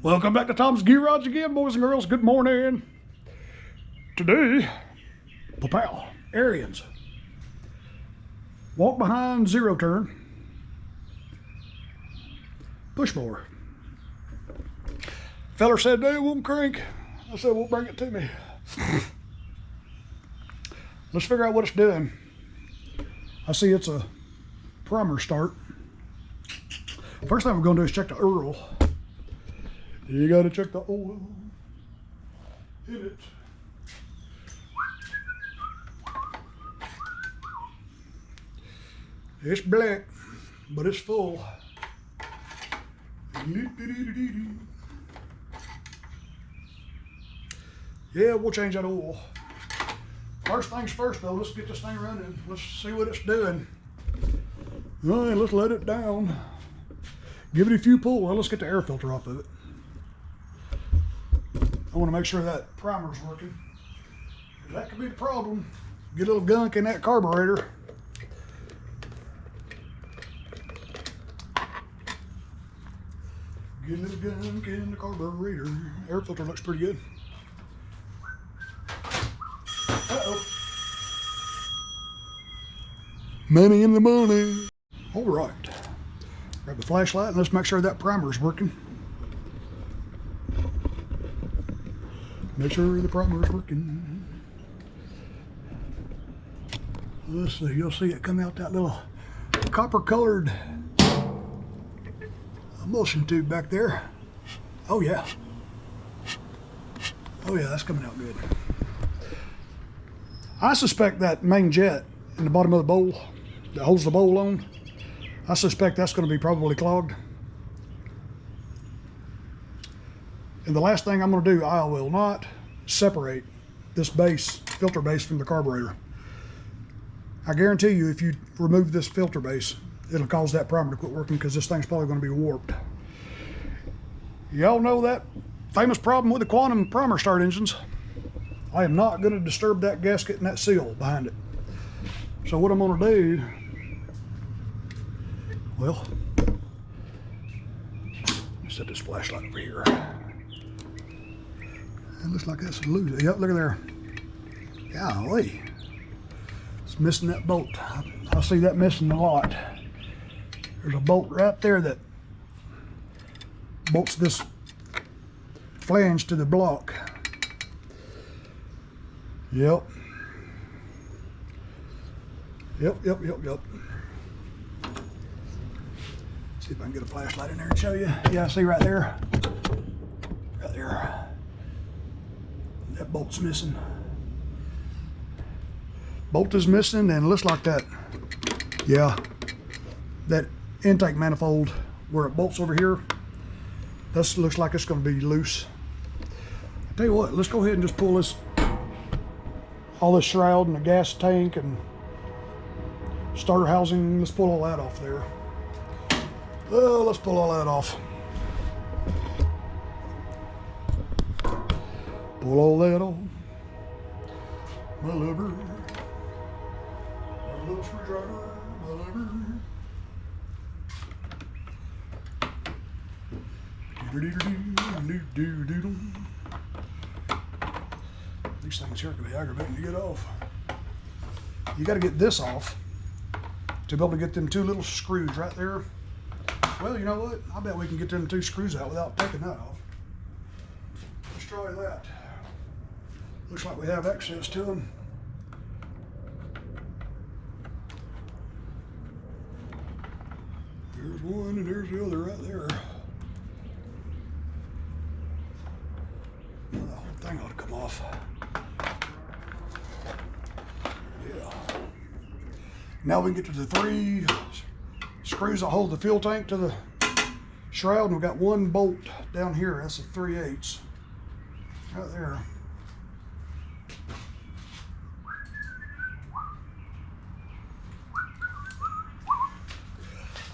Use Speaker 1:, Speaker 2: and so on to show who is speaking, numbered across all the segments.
Speaker 1: Welcome back to Tom's Garage again, boys and girls. Good morning. Today, Ariens. Walk behind zero turn. Push mower. Feller said they won't crank. I said, well, bring it to me. Let's figure out what it's doing. I see it's a primer start. First thing we're going to do is check the oil. You got to check the oil in it. It's black, but it's full. Yeah, we'll change that oil. First things first though, let's get this thing running. Let's see what it's doing. All right, let's let it down. Give it a few pulls. Well, let's get the air filter off of it. I want to make sure that primer's working. That could be the problem. Get a little gunk in that carburetor. Get a little gunk in the carburetor. Air filter looks pretty good. Uh-oh. Money in the morning. All right. Grab the flashlight and let's make sure that primer's working. Make sure the primer's working. Let's see, you'll see it come out that little copper colored emulsion tube back there. Oh yeah. Oh yeah, that's coming out good. I suspect that main jet in the bottom of the bowl that holds the bowl on, I suspect that's going to be probably clogged. And the last thing I'm going to do, I will not separate this base, filter base, from the carburetor. I guarantee you if you remove this filter base, it'll cause that primer to quit working because this thing's probably going to be warped. Y'all know that famous problem with the quantum primer start engines. I am not going to disturb that gasket and that seal behind it. So what I'm going to do, well, let's set this flashlight over here. It looks like that's loose. Yep, look at there. Golly. It's missing that bolt. I see that missing a lot. There's a bolt right there that bolts this flange to the block. Yep. Yep. See if I can get a flashlight in there and show you. Yeah, I see right there. Right there. That bolt's missing. Bolt is missing, and it looks like that. Yeah, that intake manifold where it bolts over here, that looks like it's going to be loose. I'll tell you what, let's go ahead and just pull this, all this shroud and the gas tank and starter housing. Let's pull all that off there. Well, let's pull all that off. Pull all that off. My lever. My little screwdriver. My lever. Doodle. These things here can be aggravating to get off. You got to get this off to be able to get them two little screws right there. Well, you know what? I bet we can get them two screws out without taking that off. Let's try that. Looks like we have access to them. There's one and there's the other right there. Well, the whole thing ought to come off. Yeah. Now we can get to the three screws that hold the fuel tank to the shroud, and we've got one bolt down here. That's a 3/8 right there.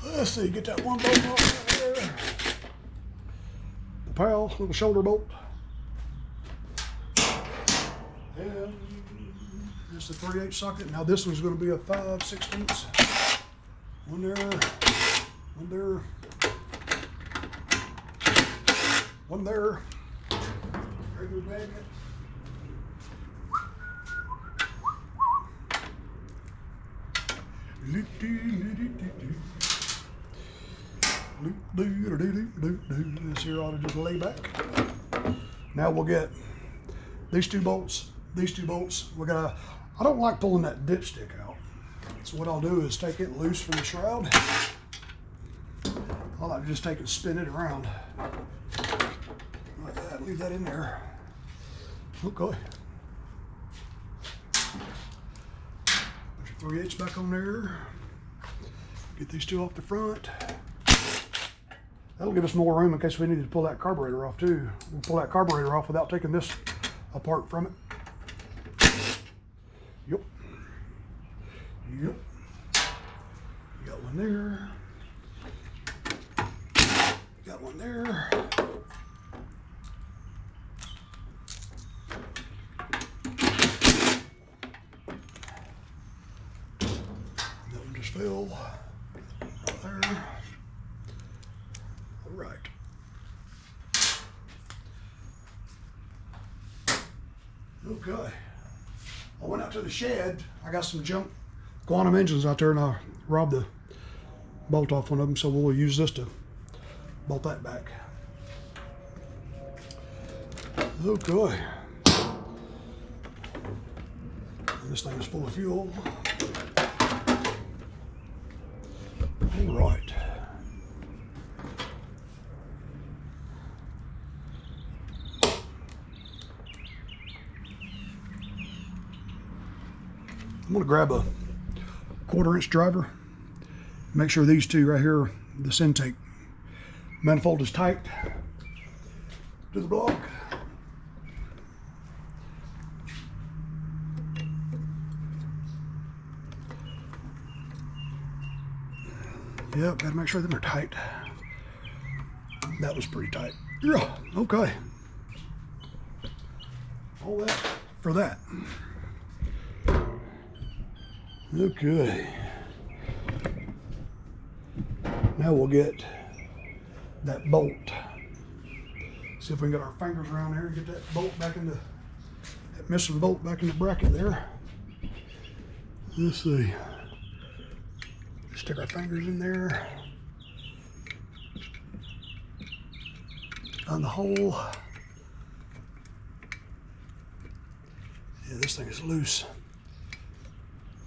Speaker 1: Let's see, get that one bolt off right there. Lapel, little shoulder bolt. And this is the 3/8 socket. Now this one's going to be a 5/16. One there, one there. One there. Regular magnet. This here ought to just lay back. Now we'll get these two bolts. We're gonna, I don't like pulling that dipstick out. So what I'll do is take it loose from the shroud. I like to just take it and spin it around. Like that, leave that in there. Okay. Put your 3/8 back on there. Get these two off the front. That'll give us more room in case we need to pull that carburetor off too. We'll pull that carburetor off without taking this apart from it. Yep. You got one there. You got one there. That one just fell right there. All right. Okay. I went out to the shed. I got some junk quantum engines out there, and I robbed the bolt off one of them, so we'll use this to bolt that back. Okay. And this thing is full of fuel. All right. I'm going to grab a 1/4-inch driver. Make sure these two right here, this intake manifold is tight to the block. Yep, gotta make sure them are tight. That was pretty tight. Yeah, okay. All that for that. Okay. Now we'll get that bolt. See if we can get our fingers around there and get that bolt back into, that missing bolt back in the bracket there. Let's see. Stick our fingers in there. On the hole. Yeah, this thing is loose.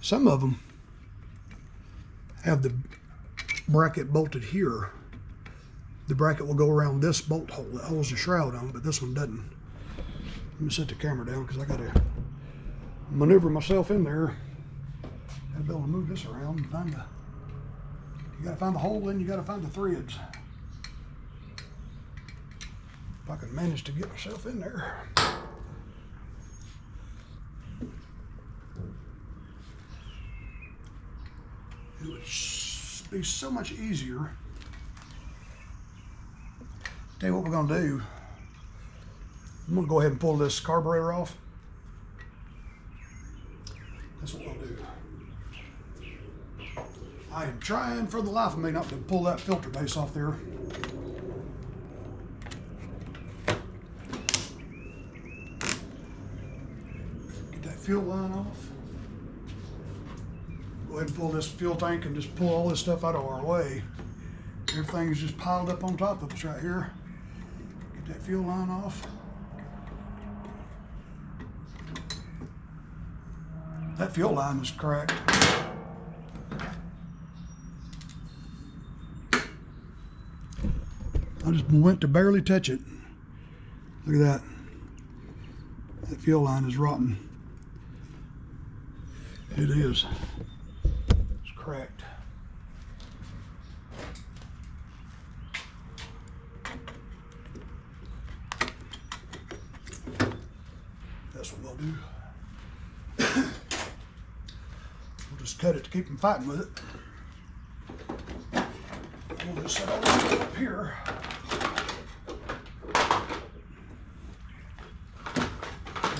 Speaker 1: Some of them have the bracket bolted here. The bracket will go around this bolt hole that holds the shroud on, but this one doesn't. Let me set the camera down because I gotta maneuver myself in there. Gotta be able to move this around and find the, you gotta find the hole and you gotta find the threads. If I can manage to get myself in there. It would be so much easier. Tell you what we're gonna do. I'm gonna go ahead and pull this carburetor off. That's what we'll do. I am trying for the life of me not to pull that filter base off there. Get that fuel line off. Go ahead and pull this fuel tank and just pull all this stuff out of our way. Everything's just piled up on top of us right here. Get that fuel line off. That fuel line is cracked. I just went to barely touch it. Look at that. That fuel line is rotten. It is. It's cracked. That's what we'll do. We'll just cut it to keep them fighting with it. We'll just set all this stuff up here.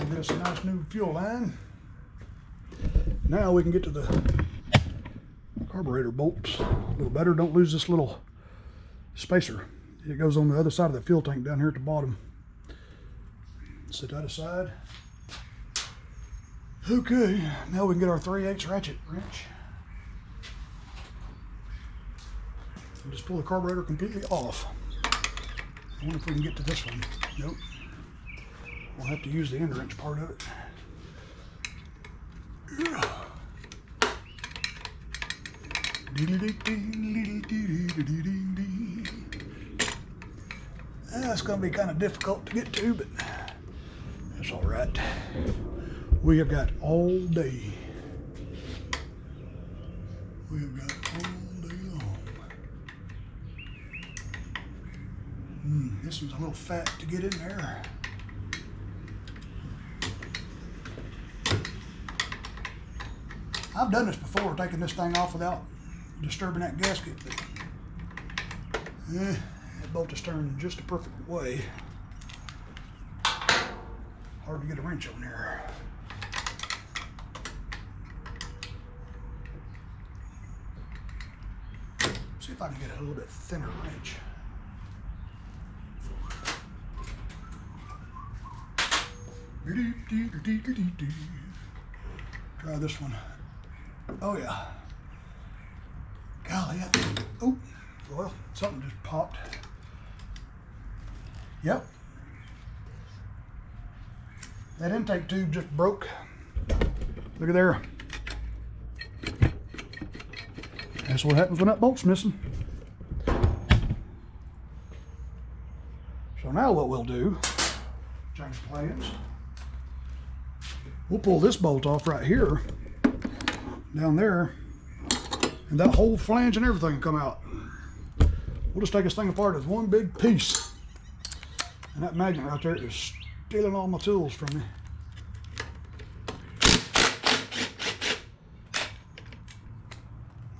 Speaker 1: And this nice new fuel line. Now we can get to the carburetor bolts a little better. Don't lose this little spacer. It goes on the other side of the fuel tank down here at the bottom. Set that aside. Okay, now we can get our 3/8 ratchet wrench. And just pull the carburetor completely off. I wonder if we can get to this one. Nope. We'll have to use the end wrench part of it. That's going to be kind of difficult to get to, but that's all right. We have got all day. We have got all day long. This one's a little fat to get in there. I've done this before, taking this thing off without disturbing that gasket, but that bolt is turned just the perfect way. Hard to get a wrench on there. See if I can get a little bit thinner wrench. Try this one. Oh yeah. Golly, oh, well, something just popped. Yep. That intake tube just broke. Look at there. That's what happens when that bolt's missing. So now what we'll do, change plans. We'll pull this bolt off right here, down there, and that whole flange and everything will come out. We'll just take this thing apart as one big piece. And that magnet right there is stealing all my tools from me.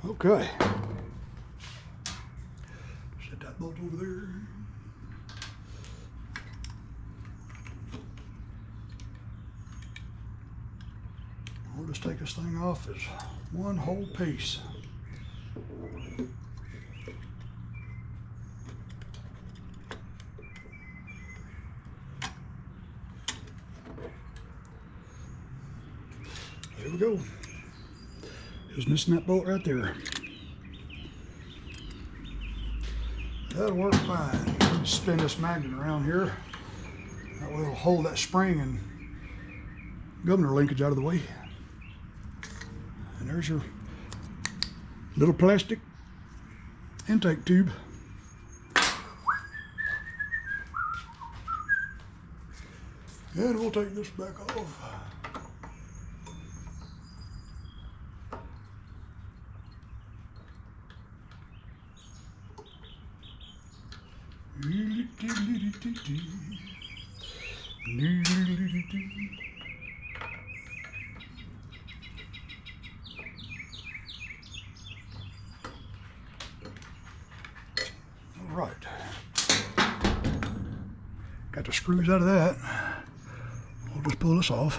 Speaker 1: Okay. Set that bolt over there. We'll just take this thing off as one whole piece. There we go. Just missing that bolt right there. That'll work fine. Just spin this magnet around here. That way it'll hold that spring and governor linkage out of the way. And there's your little plastic intake tube. And we'll take this back off. All right. Got the screws out of that. We'll just pull this off.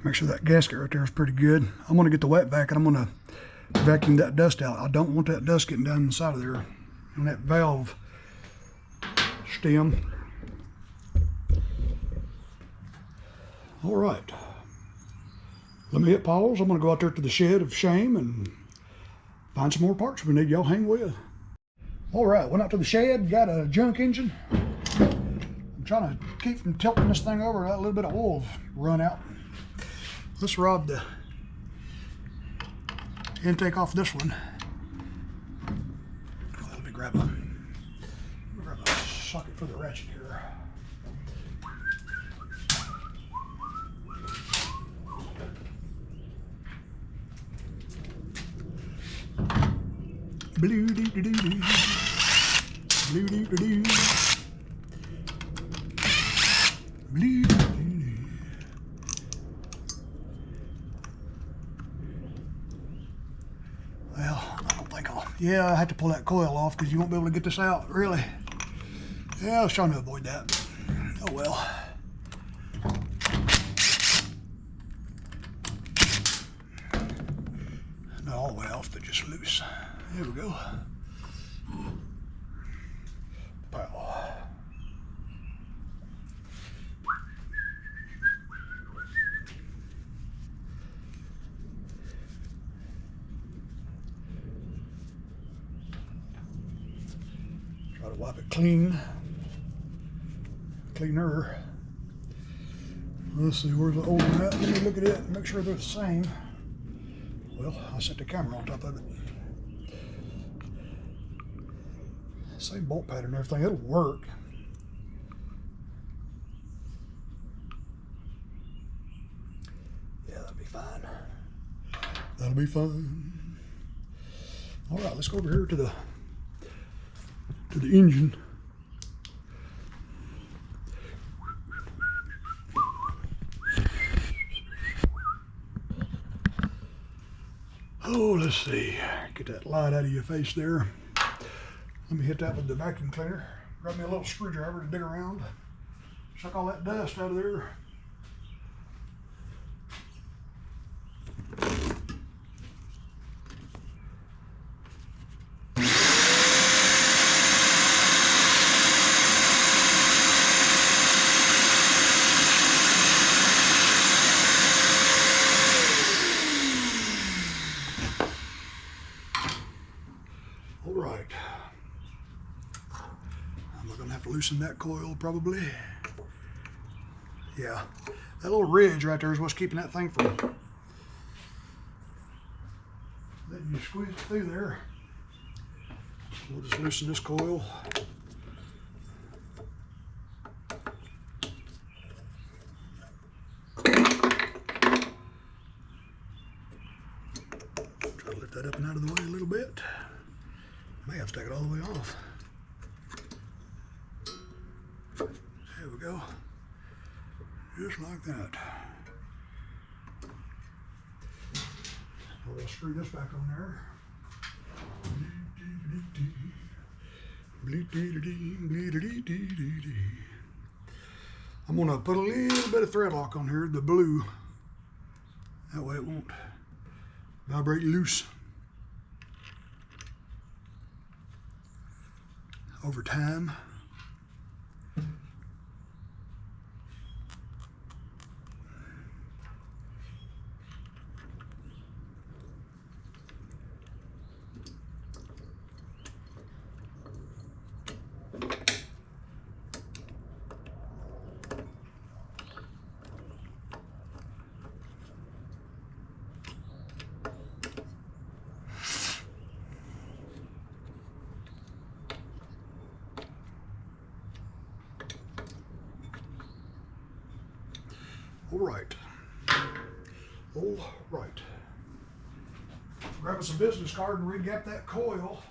Speaker 1: Make sure that gasket right there is pretty good. I'm gonna get the wet vac and I'm gonna vacuum that dust out. I don't want that dust getting down inside of there on that valve stem. All right. Let me hit pause. I'm gonna go out there to the shed of shame and find some more parts we need. Y'all hang with. All right, went out to the shed, got a junk engine. I'm trying to keep from tilting this thing over. That little bit of oil run out. Let's rob the intake off this one. Let me grab a socket for the ratchet here. Blue doo doo doo doo. Blue doo doo doo. Blue doo doo doo. Well, I don't think I'll. Yeah, I had to pull that coil off because you won't be able to get this out, really. Yeah, I was trying to avoid that. Oh well. Not all the way off, but just loose. There we go. Gotta wipe it clean. Cleaner. Let's see, where's the old one at? Let me look at it and make sure they're the same. Well, I set the camera on top of it. Same bolt pattern and everything, it'll work. Yeah, that'll be fine. That'll be fine. All right, let's go over here to the engine. Oh, let's see. Get that light out of your face there. Let me hit that with the vacuum cleaner. Grab me a little screwdriver to dig around. Suck all that dust out of there. Loosen that coil probably. Yeah, that little ridge right there is what's keeping that thing from letting you squeeze it through there. We'll just loosen this coil. Try to lift that up and out of the way a little bit. May have to take it all the way off. There we go. Just like that. We'll screw this back on there. I'm gonna put a little bit of thread lock on here, the blue. That way it won't vibrate loose. Over time. All right. Grab us a business card and regap that coil.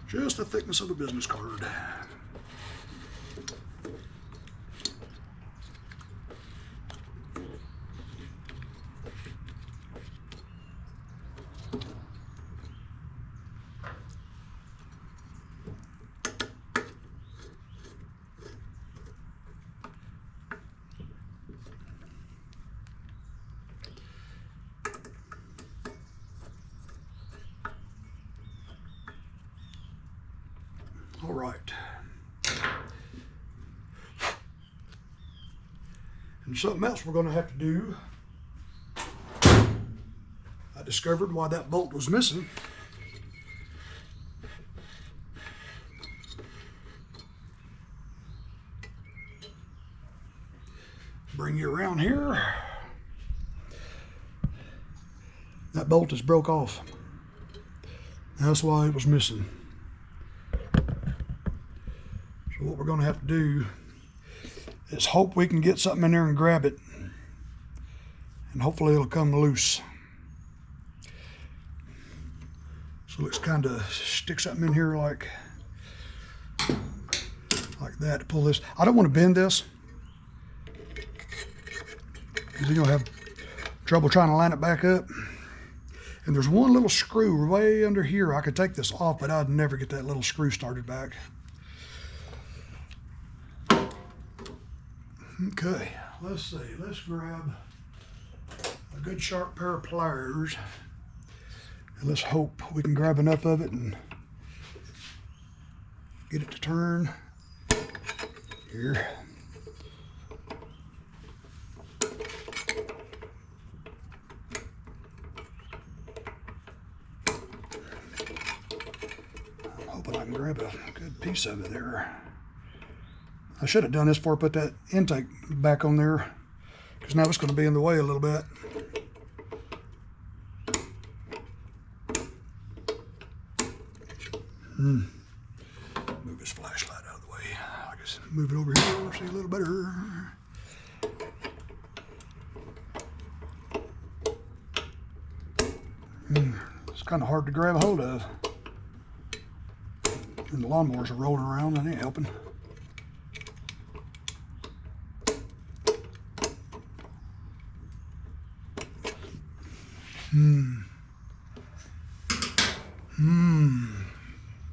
Speaker 1: Just the thickness of a business card. All right. And something else we're going to have to do. I discovered why that bolt was missing. Bring you around here. That bolt is broke off. That's why it was missing. So what we're going to have to do is hope we can get something in there and grab it, and hopefully it'll come loose. So let's kind of stick something in here like that to pull this. I don't want to bend this because then you'll have trouble trying to line it back up. And there's one little screw way under here. I could take this off, but I'd never get that little screw started back. Okay, let's see. Let's grab a good sharp pair of pliers. And let's hope we can grab enough of it and get it to turn. Here. I can grab a good piece of it there. I should have done this before I put that intake back on there, because now it's going to be in the way a little bit. Move this flashlight out of the way. I guess move it over here, see a little better. It's kind of hard to grab a hold of. And the lawnmowers are rolling around, that ain't helping.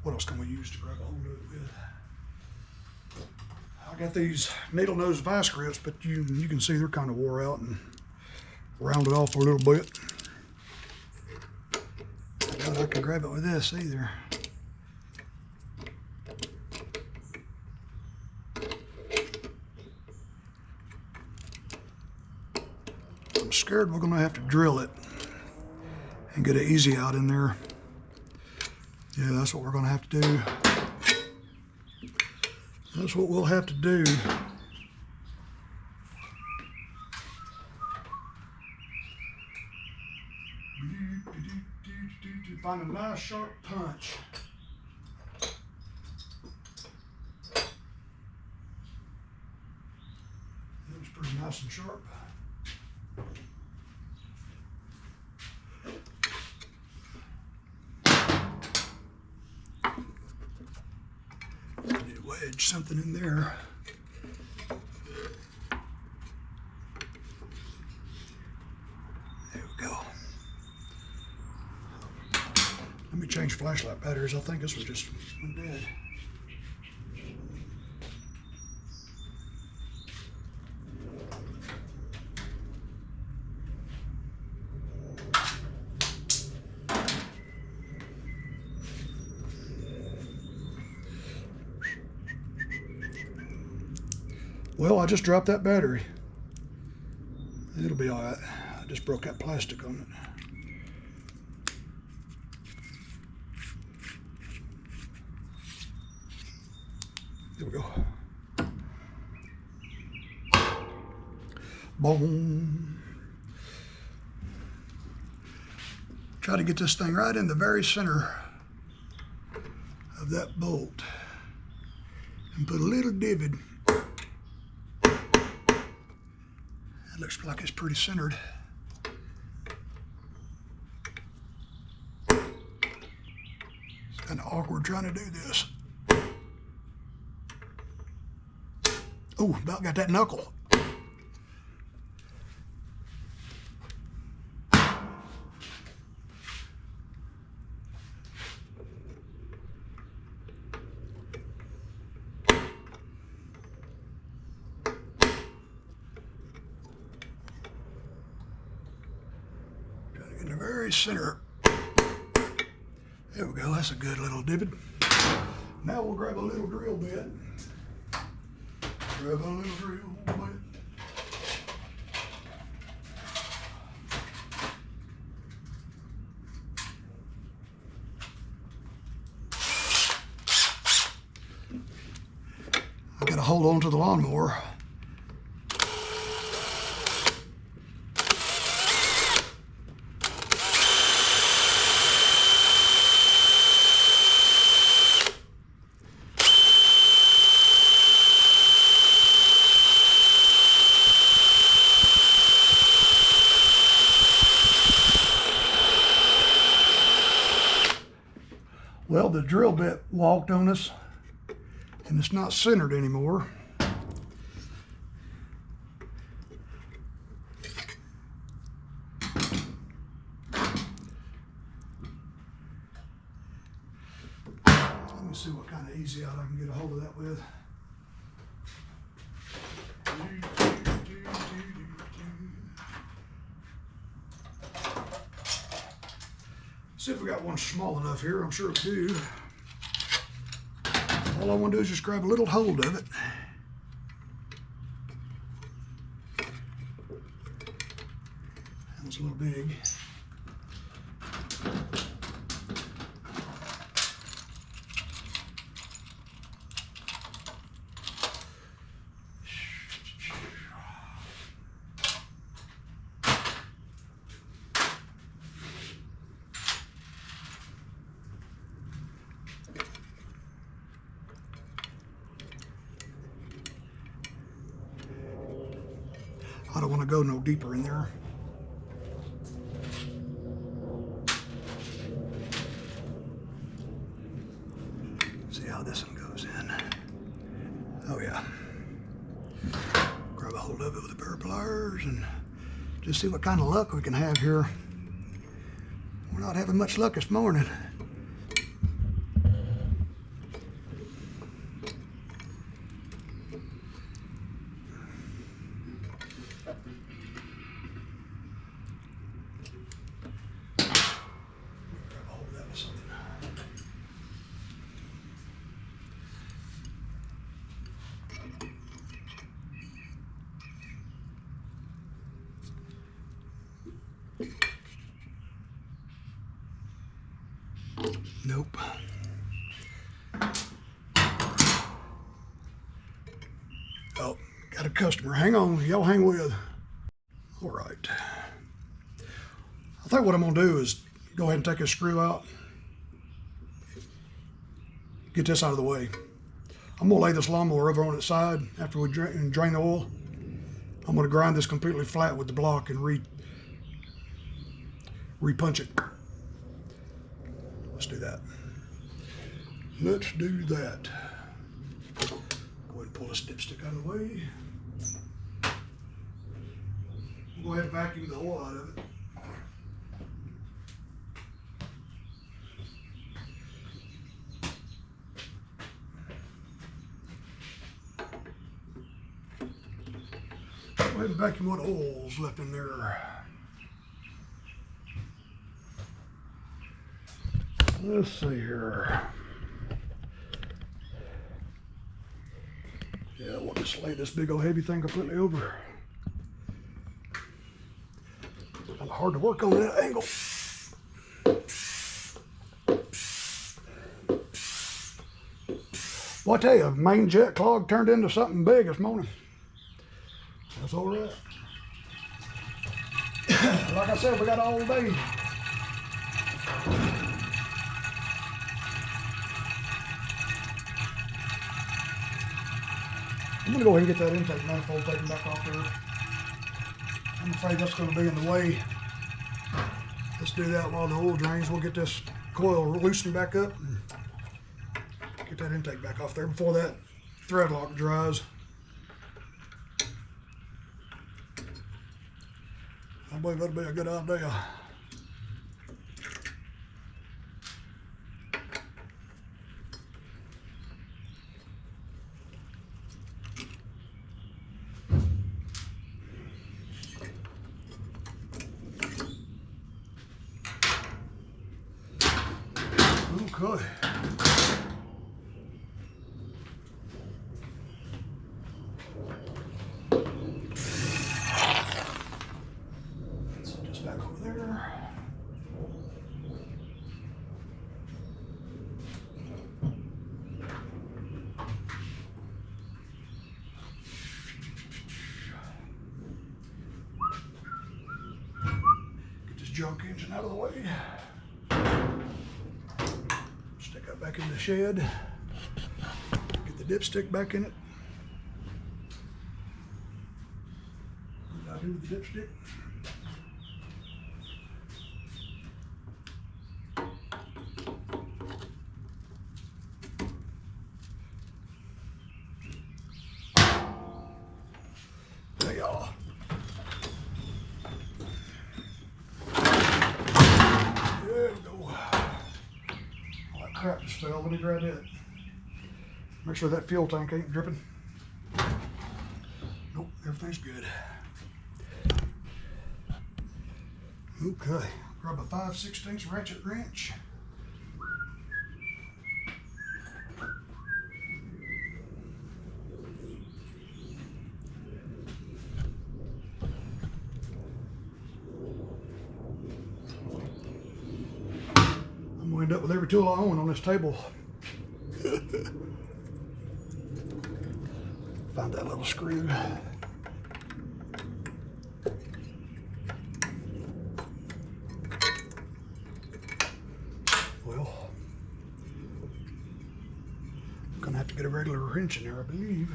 Speaker 1: What else can we use to grab a hold of it with? I got these needle nose vice grips, but you can see they're kind of wore out and rounded off a little bit. I doubt I can grab it with this either. I'm scared we're gonna have to drill it and get an easy out in there. Yeah, that's what we're gonna have to do. That's what we'll have to do. Find a nice sharp punch. It was pretty nice and sharp. Need to wedge something in there. There we go. Let me change flashlight batteries. I think this one just went dead. Well, I just dropped that battery. It'll be all right. I just broke that plastic on it. There we go. Boom. Try to get this thing right in the very center of that bolt and put a little divot. That looks like it's pretty centered. It's kind of awkward trying to do this. Oh, about got that knuckle. Trying to get in the very center. There we go, that's a good little divot. Now we'll grab a little drill bit. Grab a little drill bit. I've got to hold on to the lawnmower. Well, the drill bit walked on us, and it's not centered anymore. Let me see what kind of easy out I can get a hold of that with. See if we got one small enough here. I'm sure we do. All I want to do is just grab a little hold of it. That was a little big. want to go no deeper in there. See how this one goes in. Oh yeah. Grab a hold of it with a pair of pliers and just see what kind of luck we can have here. We're not having much luck this morning. Nope. Oh, got a customer. Hang on, y'all hang with. All right. I think what I'm gonna do is go ahead and take this screw out. Get this out of the way. I'm gonna lay this lawnmower over on its side after we drain the oil. I'm gonna grind this completely flat with the block and re-punch it. Let's do that. Let's do that. Go ahead and pull this dipstick out of the way. We'll go ahead and vacuum the oil out of it. Go ahead and vacuum what oil's left in there. Let's see here. Yeah, we'll just lay this big old heavy thing completely over. Kind of hard to work on that angle. Well, I tell you, main jet clog turned into something big this morning. That's all right. Like I said, we got all day. I'm gonna go ahead and get that intake manifold taken back off there. I'm afraid that's gonna be in the way. Let's do that while the oil drains. We'll get this coil loosened back up and get that intake back off there before that thread lock dries. I believe that'll be a good idea. Okay. So just back over there. Get this junk engine out of the way. Stick that back in the shed. Get the dipstick back in it. What did I do with the dipstick? There you are. There we go. Crap just fell. Let me grab it. Make sure that fuel tank ain't dripping. Nope, everything's good. Okay, grab a 5/16 ratchet wrench. I'm gonna end up with every tool I own on this table. Find that little screw. Well, I'm gonna have to get a regular wrench in there, I believe.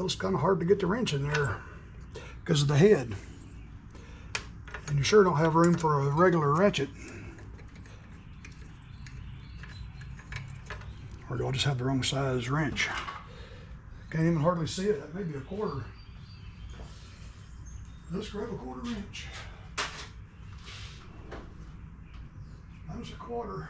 Speaker 1: it's kind of hard to get the wrench in there because of the head. And you sure don't have room for a regular ratchet. Or do I just have the wrong size wrench? Can't even hardly see it. That may be a quarter. Let's grab a quarter wrench. That was a quarter.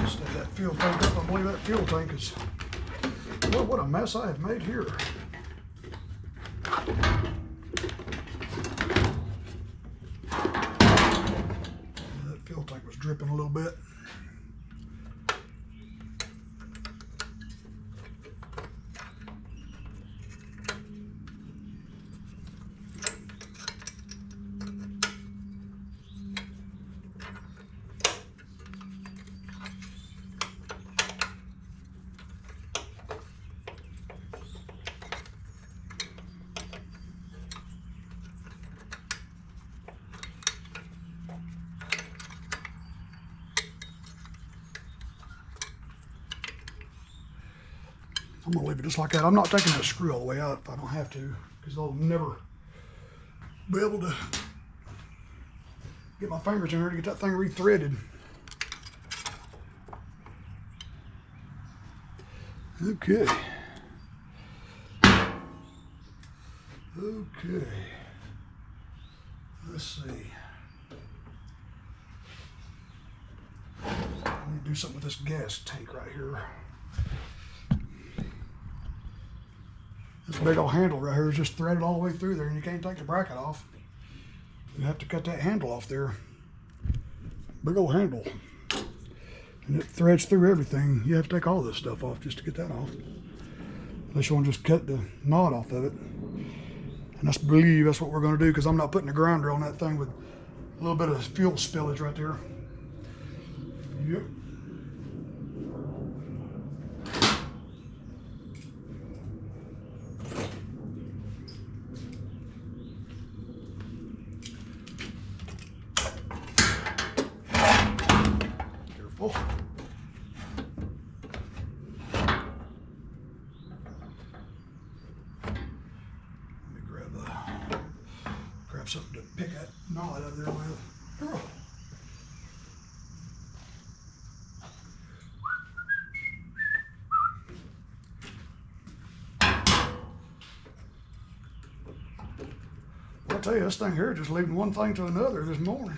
Speaker 1: Stay that fuel tank up. I believe that fuel tank is, well, what a mess I have made here. That fuel tank was dripping a little bit. I'm gonna leave it just like that. I'm not taking that screw all the way out if I don't have to, because I'll never be able to get my fingers in there to get that thing rethreaded. Okay. Okay. Let's see. I need to do something with this gas tank right here. This big old handle right here is just threaded all the way through there, and you can't take the bracket off. You have to cut that handle off there. Big old handle. And it threads through everything. You have to take all this stuff off just to get that off. Unless you want to just cut the knot off of it. And I believe that's what we're going to do, because I'm not putting a grinder on that thing with a little bit of fuel spillage right there. Yep. Careful. Grab something to pick that knot out of there with. Well, I'll tell you, this thing here just leading one thing to another this morning.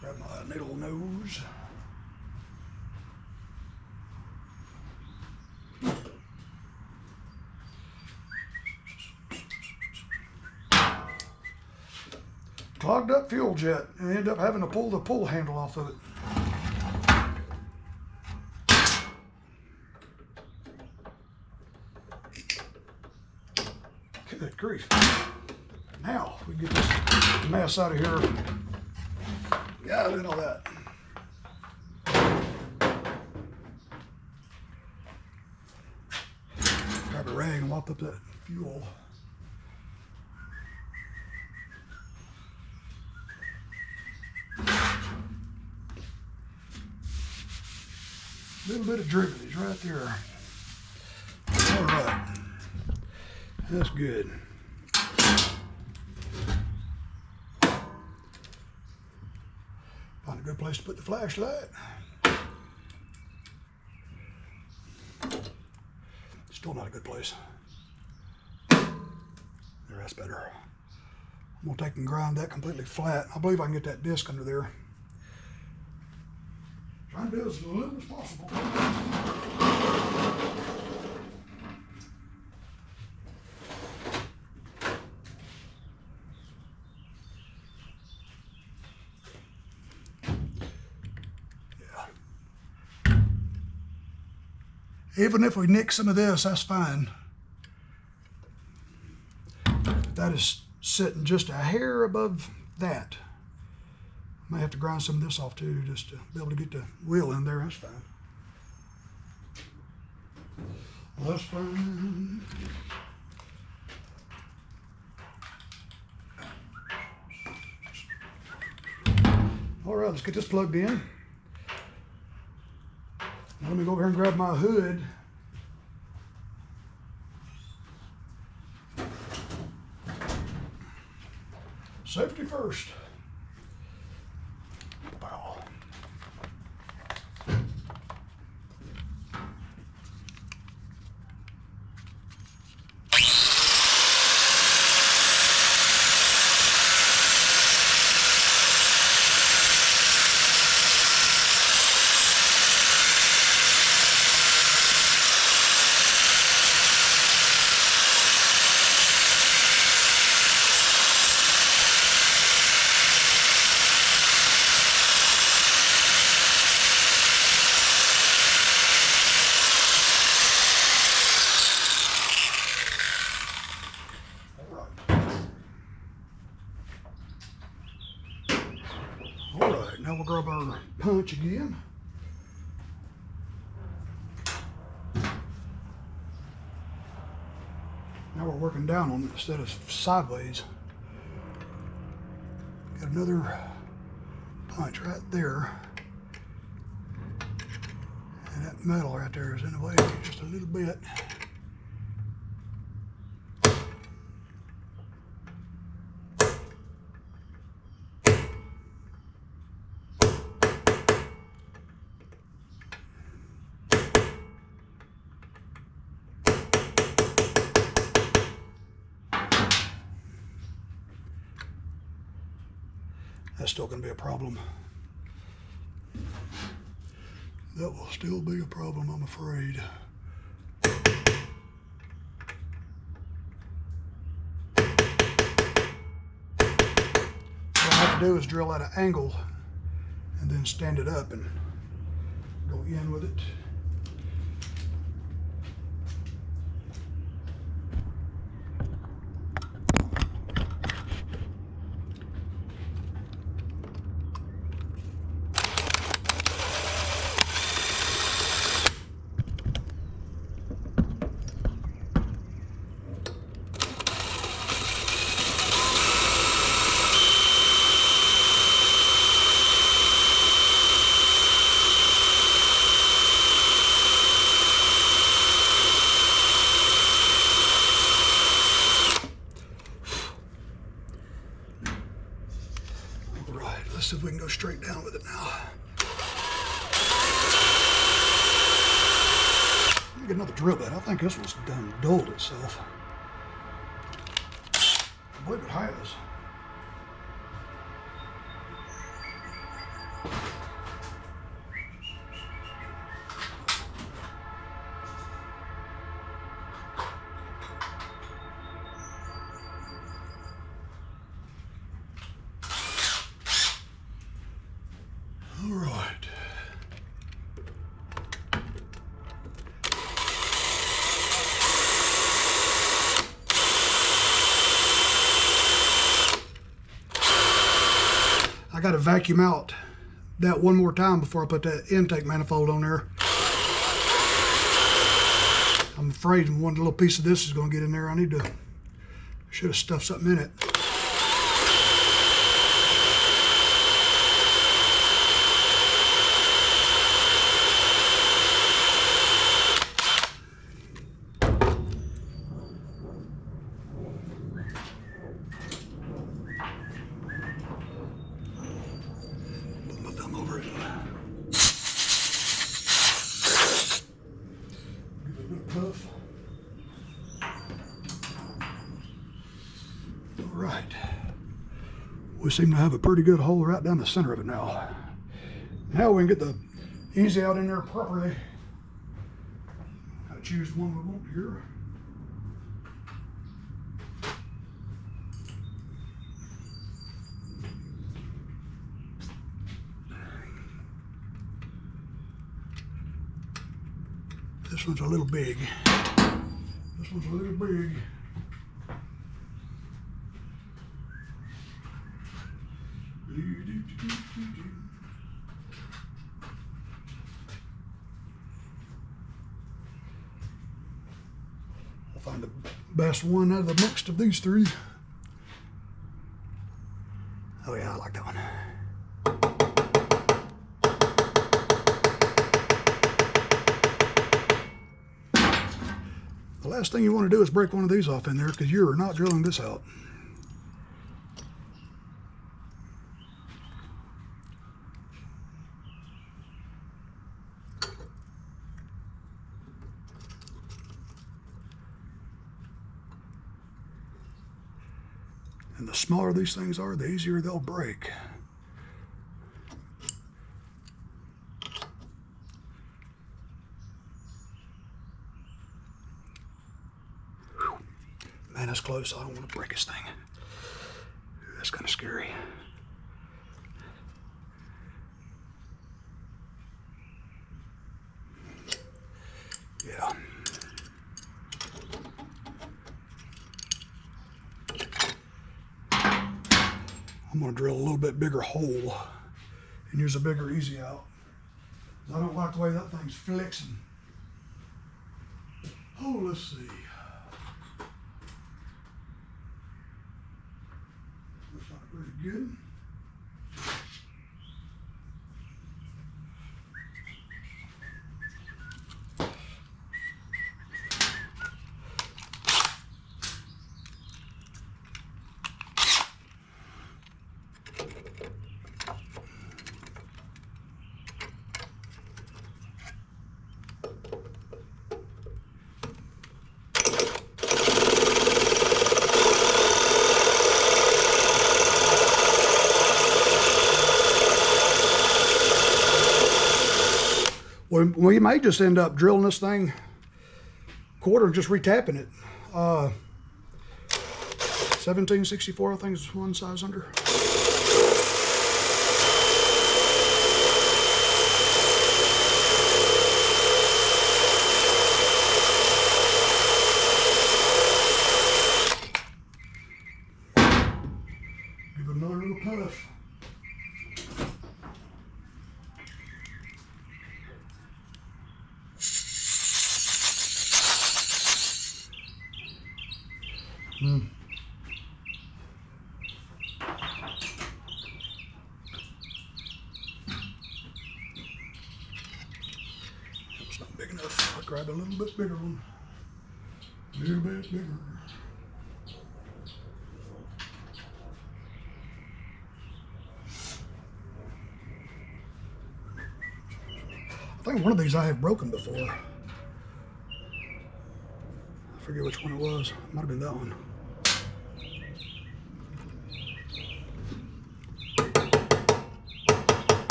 Speaker 1: Grab my needle nose. Clogged up fuel jet and ended up having to pull the pull handle off of it. Good grief. Now we get this mess out of here. Yeah, look at all that. Grab a rag and mop up that fuel. Little bit of drippage right there. All right, that's good. Find a good place to put the flashlight. Still not a good place. There, that's better. I'm gonna take and grind that completely flat. I believe I can get that disc under there. Trying to do as little as possible. Even if we nick some of this, that's fine. That is sitting just a hair above that. Might have to grind some of this off too, just to be able to get the wheel in there. That's fine. Well, that's fine. All right, let's get this plugged in. Now let me go over here and grab my hood. Safety first. Bow. All right, now we'll grab our punch again. Now we're working down on it instead of sideways. Got another punch right there. And that metal right there is in the way just a little bit. That's still going to be a problem. That will still be a problem, I'm afraid. What I have to do is drill at an angle and then stand it up and go in with it. Let's see if we can go straight down with it now. Let me get another drill bit. I think this one's done dulled itself. I believe it has. All right. I got to vacuum out that one more time before I put that intake manifold on there. I'm afraid one little piece of this is going to get in there. Should have stuffed something in it. Right. We seem to have a pretty good hole right down the center of it now. Now we can get the easy out in there properly. Gotta choose the one we want here. This This one's a little big. This one's a little big. I'll find the best one out of the mixed of these three. Oh yeah, I like that one. The last thing you want to do is break one of these off in there, because you are not drilling this out. And the smaller these things are, the easier they'll break. Whew. Man, that's close. I don't want to break this thing. That's kind of scary. Yeah. I'm going to drill a little bit bigger hole and use a bigger easy out. I don't like the way that thing's flexing. Oh, let's see. Looks like pretty good. We may just end up drilling this thing quarter and just retapping it. 1764, I think, is one size under. Give it another little puff. That's not big enough. I'll grab a little bit bigger one. A little bit bigger. I think one of these I have broken before. I forget which one it was. Might have been that one.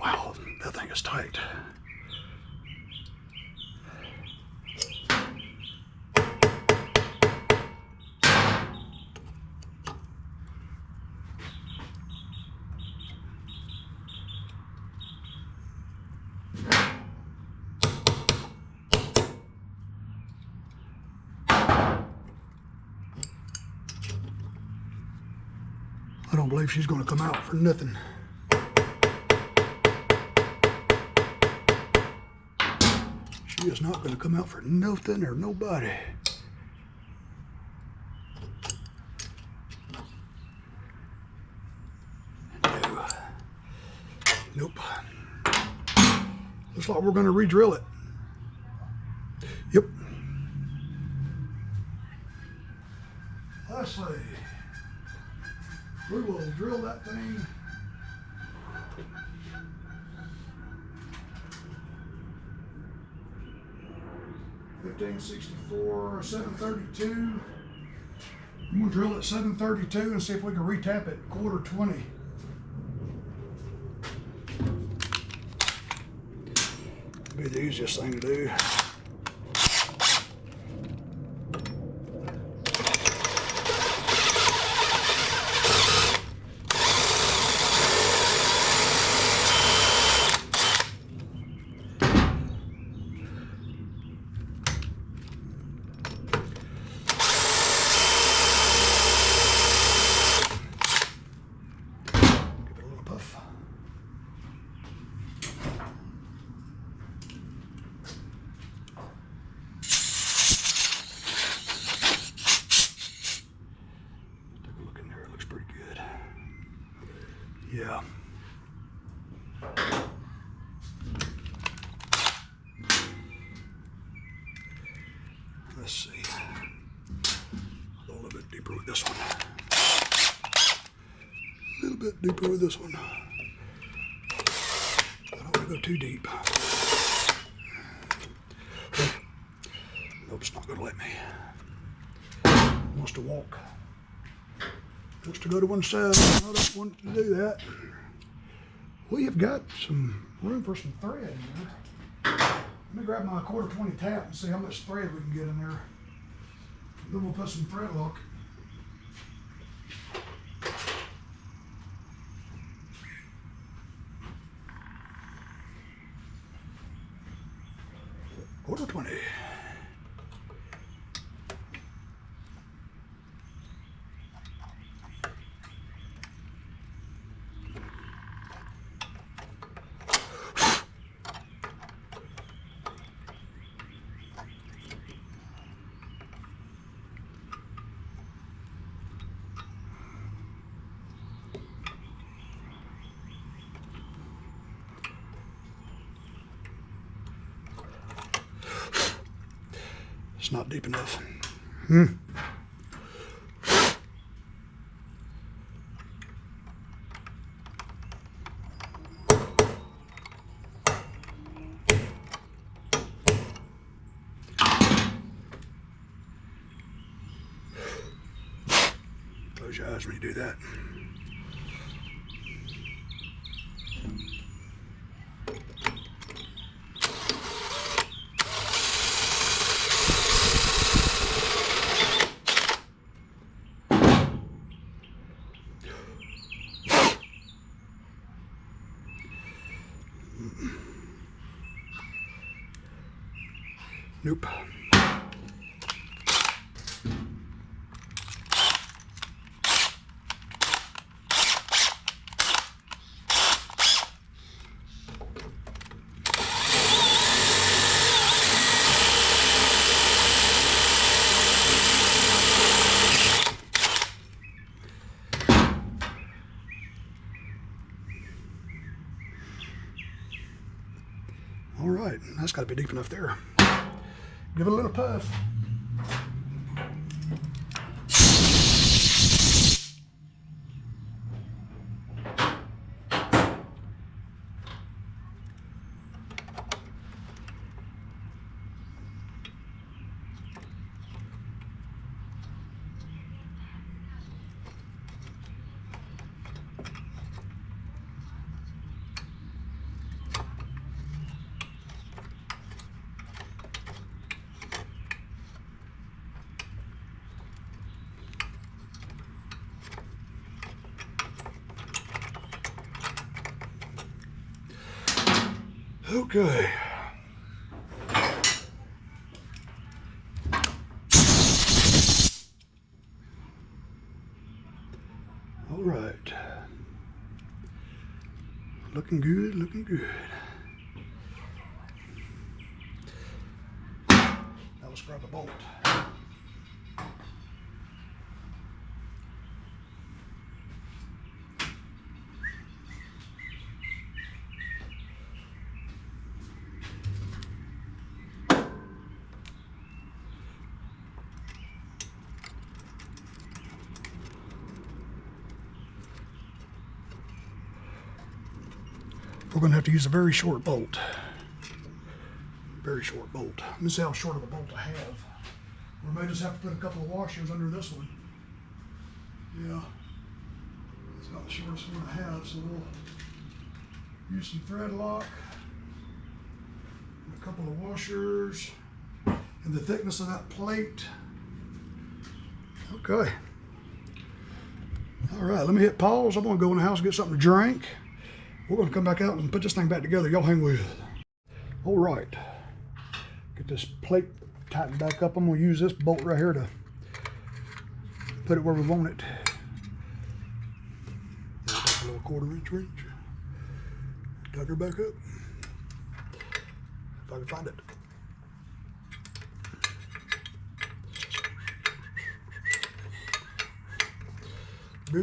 Speaker 1: Wow, that thing is tight. I don't believe she's going to come out for nothing. She is not going to come out for nothing or nobody. No. Nope. Looks like we're going to re-drill it. Yep. Let's see. We will drill that thing. $15.64, 732. I'm gonna drill at 732 and see if we can retap it quarter 20. be the easiest thing to do. Yeah. Let's see. I'll go a little bit deeper with this one. A little bit deeper with this one. I don't want to go too deep. Nope, it's not going to let me. It wants to walk. Wants to go to one side. I don't want to do that. We have got some room for some thread in there. Let me grab my 1/4 tap and see how much thread we can get in there. Then we'll put some thread lock. $1/4. It's not deep enough. Close your eyes when you do that. Nope. All right, that's got to be deep enough there. Give it a little puff. Okay. All right. Looking good, looking good. Now let's grab a bolt. We're going to have to use a very short bolt. Very short bolt. Let me see how short of a bolt I have. We may just have to put a couple of washers under this one. Yeah. It's not the shortest one I have, so we'll use some thread lock. A couple of washers and the thickness of that plate. Okay. All right, let me hit pause. I'm gonna go in the house and get something to drink. We're gonna come back out and put this thing back together. Y'all hang with. All right. Get this plate tightened back up. I'm gonna use this bolt right here to put it where we want it. A little 1/4 inch wrench. Tighten her back up. If I can find it. Yeah,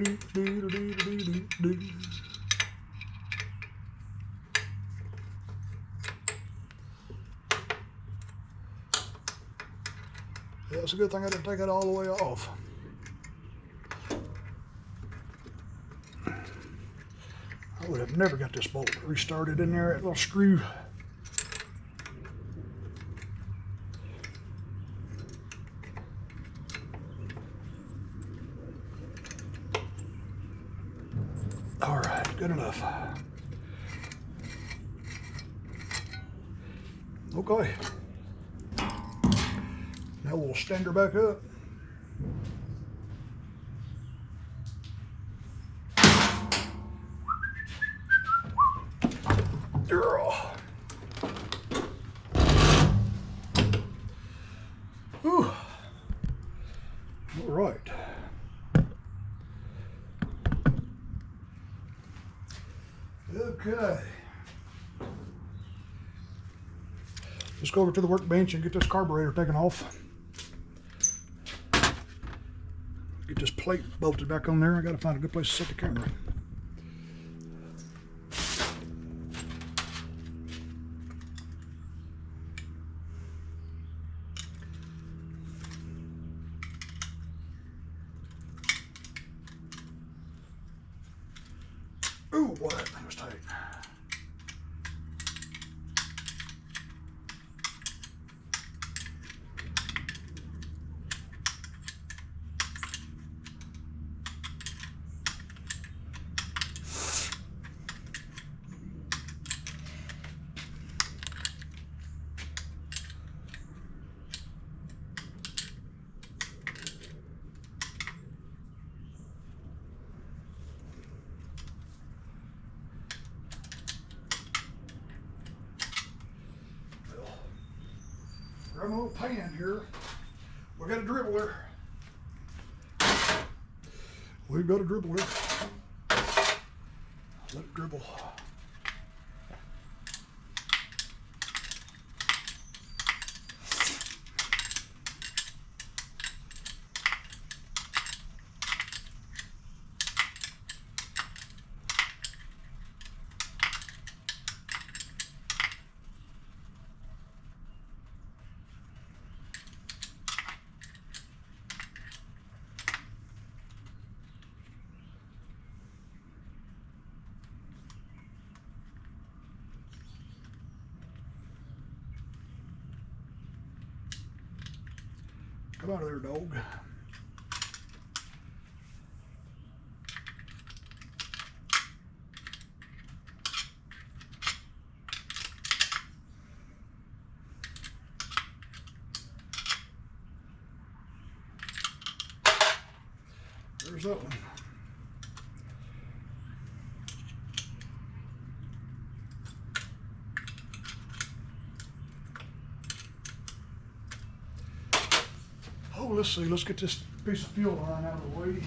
Speaker 1: it's a good thing I didn't take it all the way off. I would have never got this bolt restarted in there, that little screw. All right, good enough. Okay. Now we'll stand her back up. Whew. All right. Okay. Let's go over to the workbench and get this carburetor taken off. Get this plate bolted back on there. I gotta find a good place to set the camera. Ooh, boy, that thing was tight. Grab a little pan here. We got a dribbler. We've got a dribbler. Let it dribble. Come out of there, dog. There's that one. Oh, let's see. Let's get this piece of fuel line out of the way.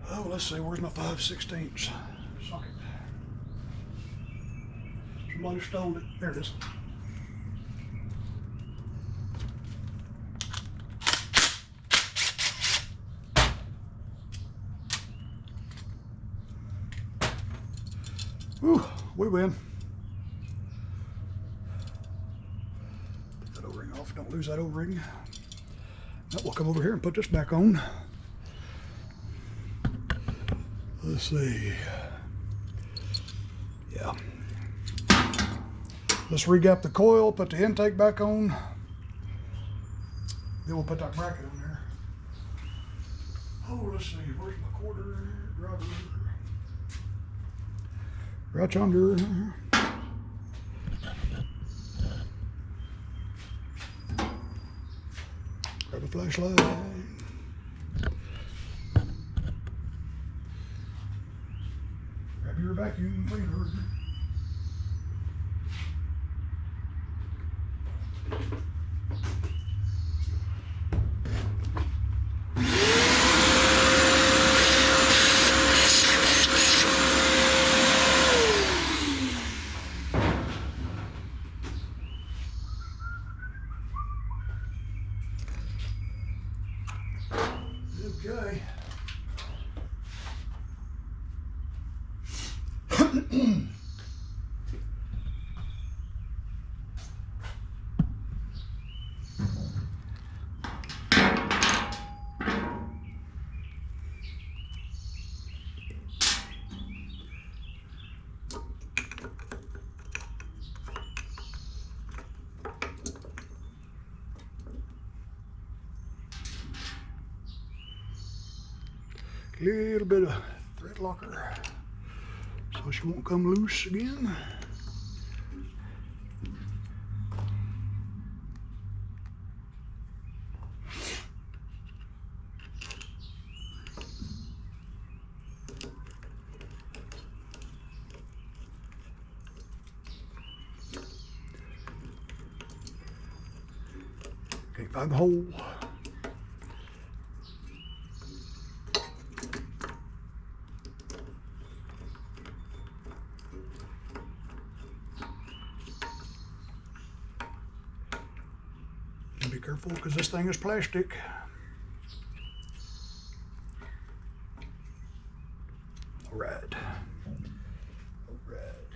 Speaker 1: Oh, let's see, where's my 5/16? Somebody stole it. There it is. Whew, we win. Take that O-ring off. Don't lose that O-ring. Now we'll come over here and put this back on. Let's see. Yeah. Let's regap the coil, put the intake back on. Then we'll put that bracket on there. Oh, let's see. Where's my quarter driver? Right under. Grab a flashlight. Grab your vacuum cleaner. Okay. Little bit of thread locker so she won't come loose again. Can't find the hole. Be careful because this thing is plastic. All right. All right.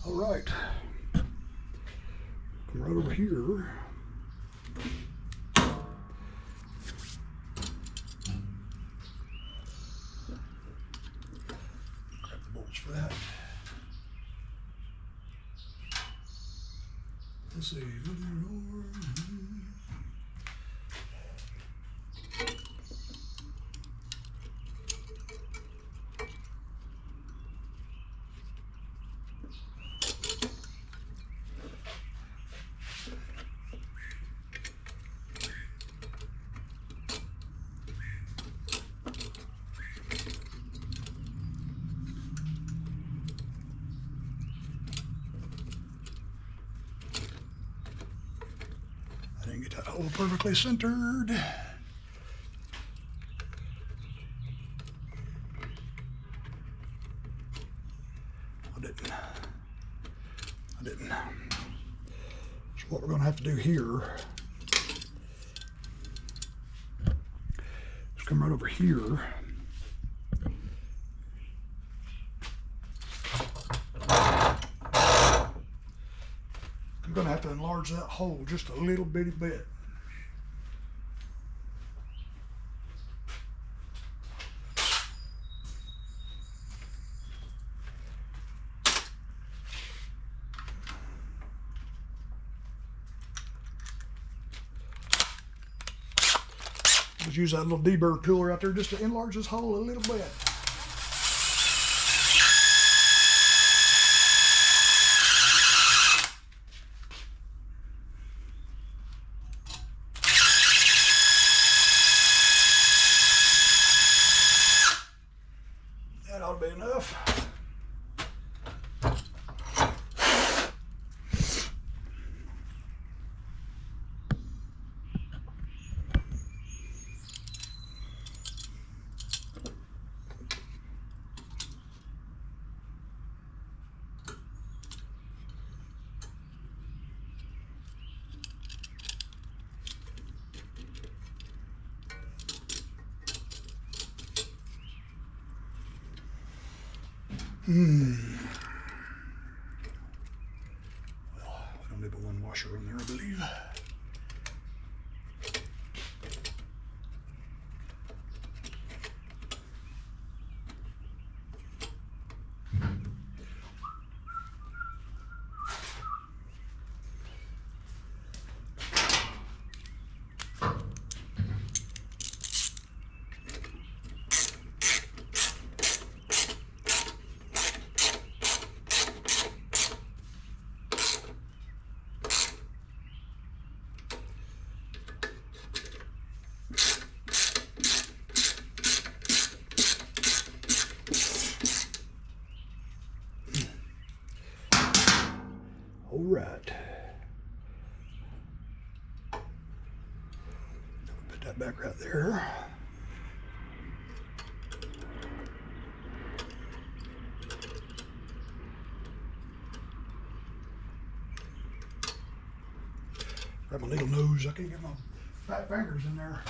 Speaker 1: All right. Come right over here. For that. Let's see. I didn't get that hole perfectly centered. I didn't. So what we're going to have to do here is come right over here. I'm going to have to enlarge that hole just a little bitty bit. Just use that little deburr tool right there just to enlarge this hole a little bit. That ought to be enough. Well, I don't need but one washer in there, I believe. All right. Put that back right there. Grab my little nose. I can't get my fat fingers in there.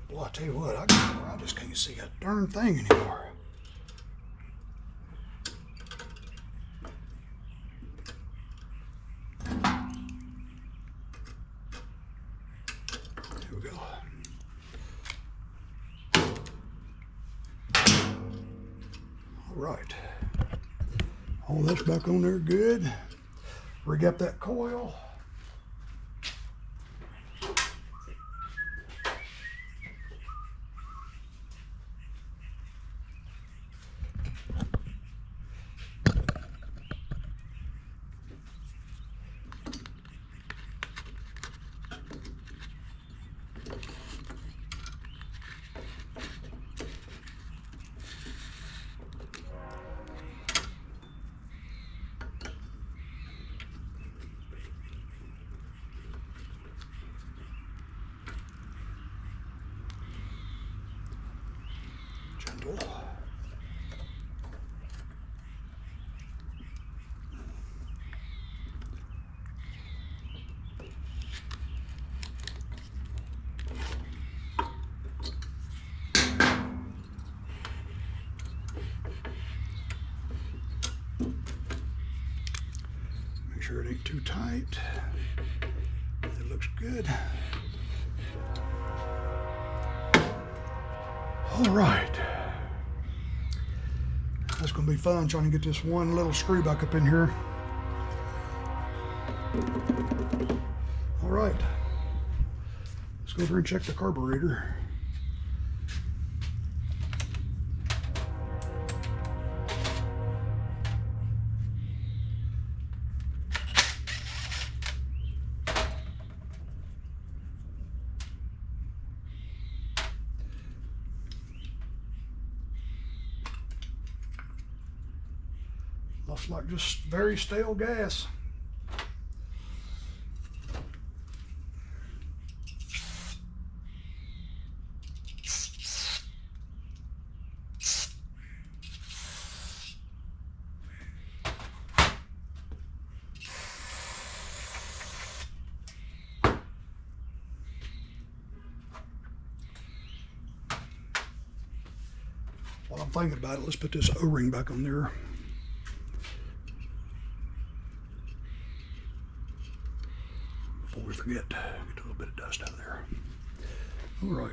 Speaker 1: Well, I tell you what, I just can't see a darn thing anymore. Here we go. All right. All that's back on there good. Rig up that coil. Gentle. Make sure it ain't too tight. It looks good. All right. That's going to be fun trying to get this one little screw back up in here. All right. Let's go through and check the carburetor. Looks like just very stale gas. While I'm thinking about it, let's put this O-ring back on there. Before we forget, get a little bit of dust out of there. All right.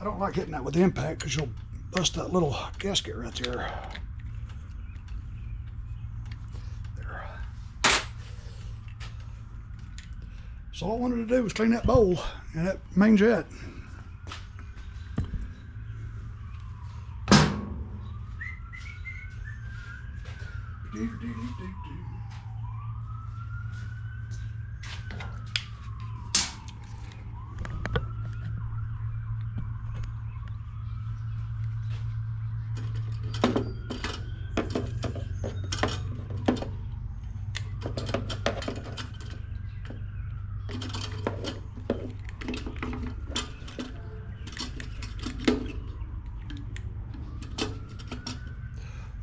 Speaker 1: I don't like hitting that with the impact because you'll bust that little gasket right there. There. So all I wanted to do was clean that bowl and that main jet.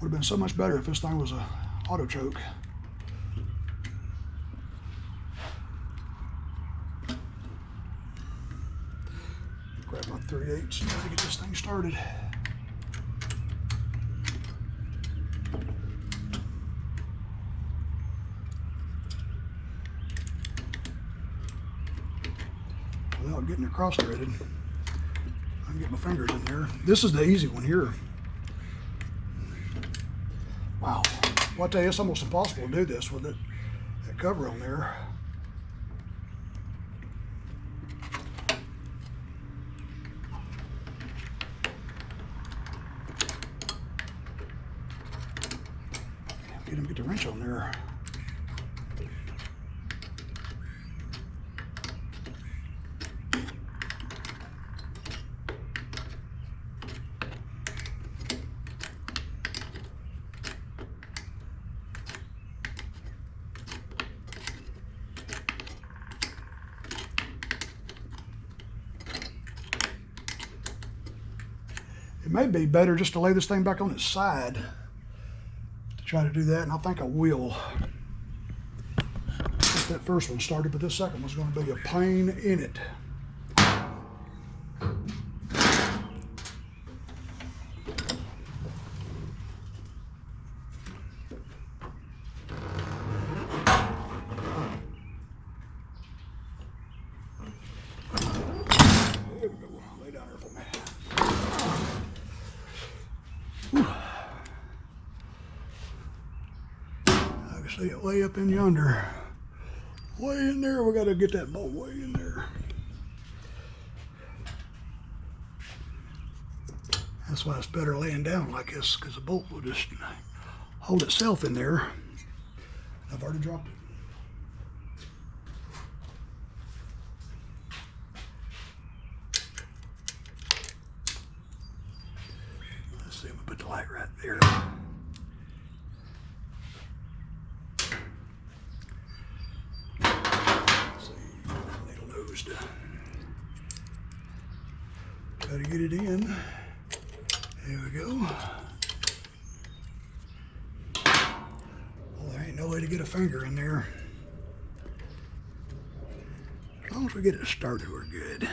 Speaker 1: Would have been so much better if this thing was a auto choke. Grab my 3/8 to get this thing started. Without getting it cross-threaded, I can get my fingers in there. This is the easy one here. Wow. Well, I tell you, it's almost impossible to do this with that cover on there. Get the wrench on there. It may be better just to lay this thing back on its side to try to do that, and I think I will. Get that first one started, but this second one's going to be a pain in it. There we go. Lay down there for me. I can see it way up in yonder. Way in there. We got to get that bolt way in there. That's why it's better laying down like this, because the bolt will just hold itself in there. I've already dropped it. Let's see, I'm gonna put the light right there. Let's see, needle nosed. Gotta get it in. There we go. Well, there ain't no way to get a finger in there. As long as we get it started, we're good.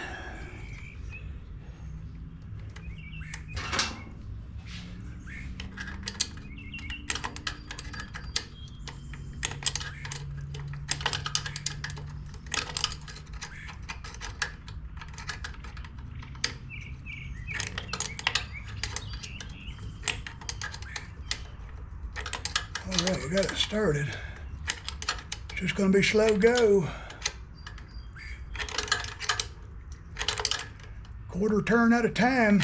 Speaker 1: All right, we got it started. It's just gonna be slow go. Quarter turn at a time.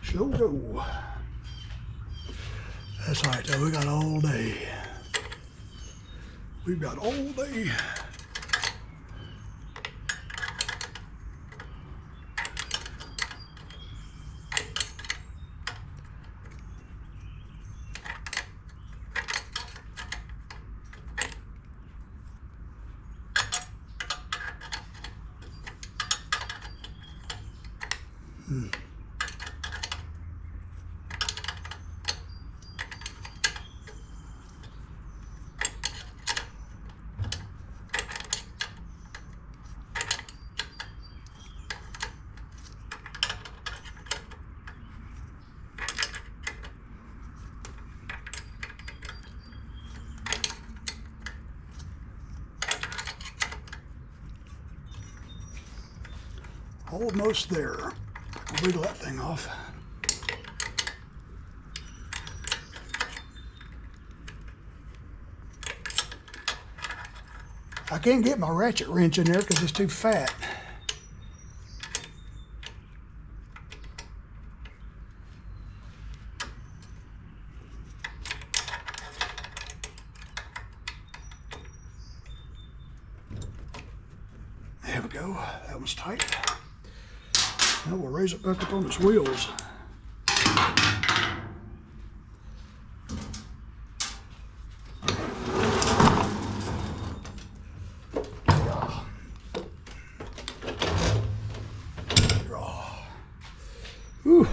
Speaker 1: Slow go. That's right, though. We got all day. We've got all day. Almost there. I'll wiggle that thing off. I can't get my ratchet wrench in there because it's too fat. There we go, that one's tight. Now we'll raise it back up on its wheels. Whew,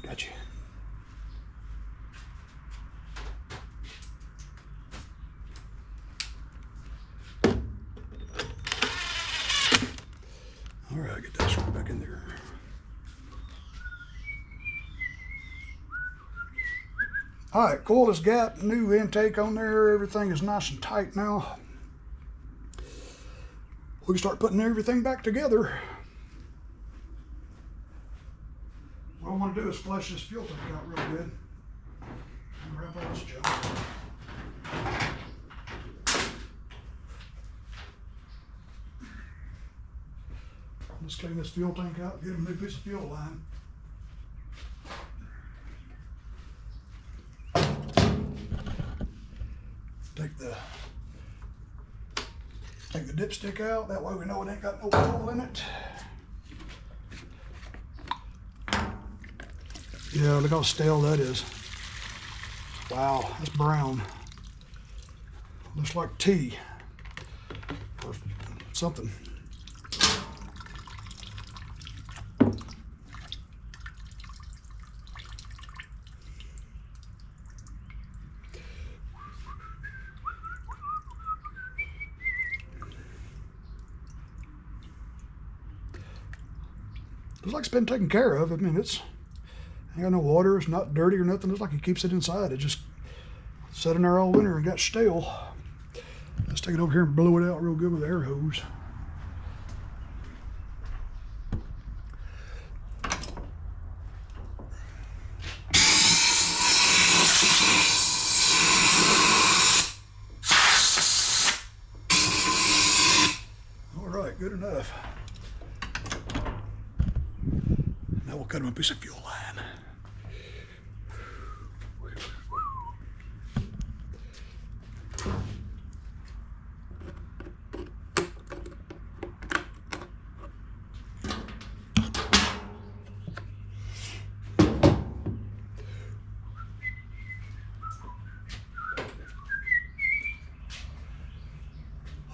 Speaker 1: got you. All right, get that screw back in there. All right, coil has got new intake on there. Everything is nice and tight now. We can start putting everything back together. What I want to do is flush this fuel tank out real good and wrap all this junk. Let's clean this fuel tank out, get a new piece of fuel line. Take the dipstick out, that way we know it ain't got no oil in it. Yeah, look how stale that is. Wow, that's brown. Looks like tea or something. Looks like it's been taken care of. I mean, it's ain't got no water, it's not dirty or nothing. Looks like he keeps it inside. It just sat in there all winter and got stale. Let's take it over here and blow it out real good with the air hose. All right, good enough. Now we'll cut him a piece of fuel line.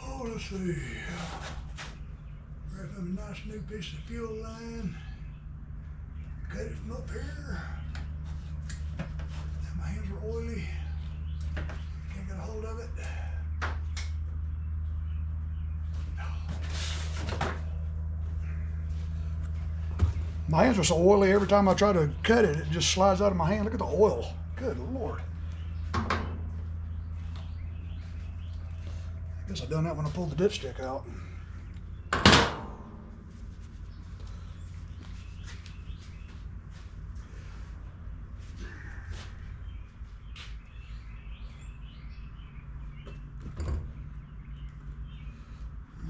Speaker 1: Oh, let's see. Grab him a nice new piece of fuel line. Cut it from up here. Now my hands are oily. Can't get a hold of it. My hands are so oily, every time I try to cut it, it just slides out of my hand. Look at the oil. Good Lord. I guess I done that when I pulled the dipstick out.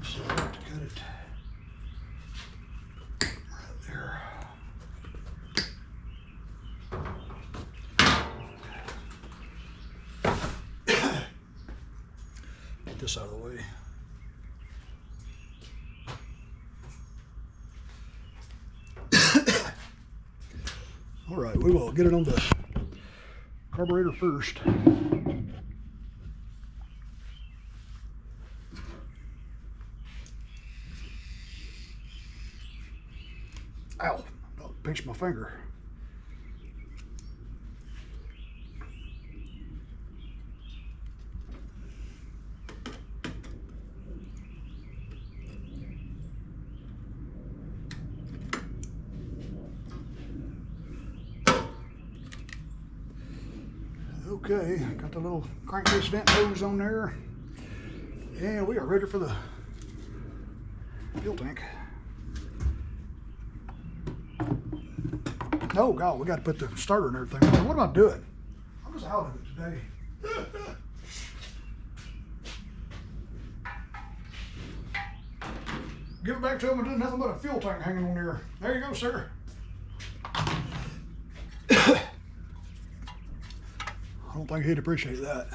Speaker 1: So I have to cut it right there. Get this out of the way. All right, we will get it on the carburetor first. Ow, I pinched my finger. Okay, got the little crankcase vent hose on there. And we are ready for the fuel tank. Oh God, we got to put the starter and everything on. What am I doing? I'm just out of it today. Give it back to him and do nothing but a fuel tank hanging on there. There you go, sir. I don't think he'd appreciate that.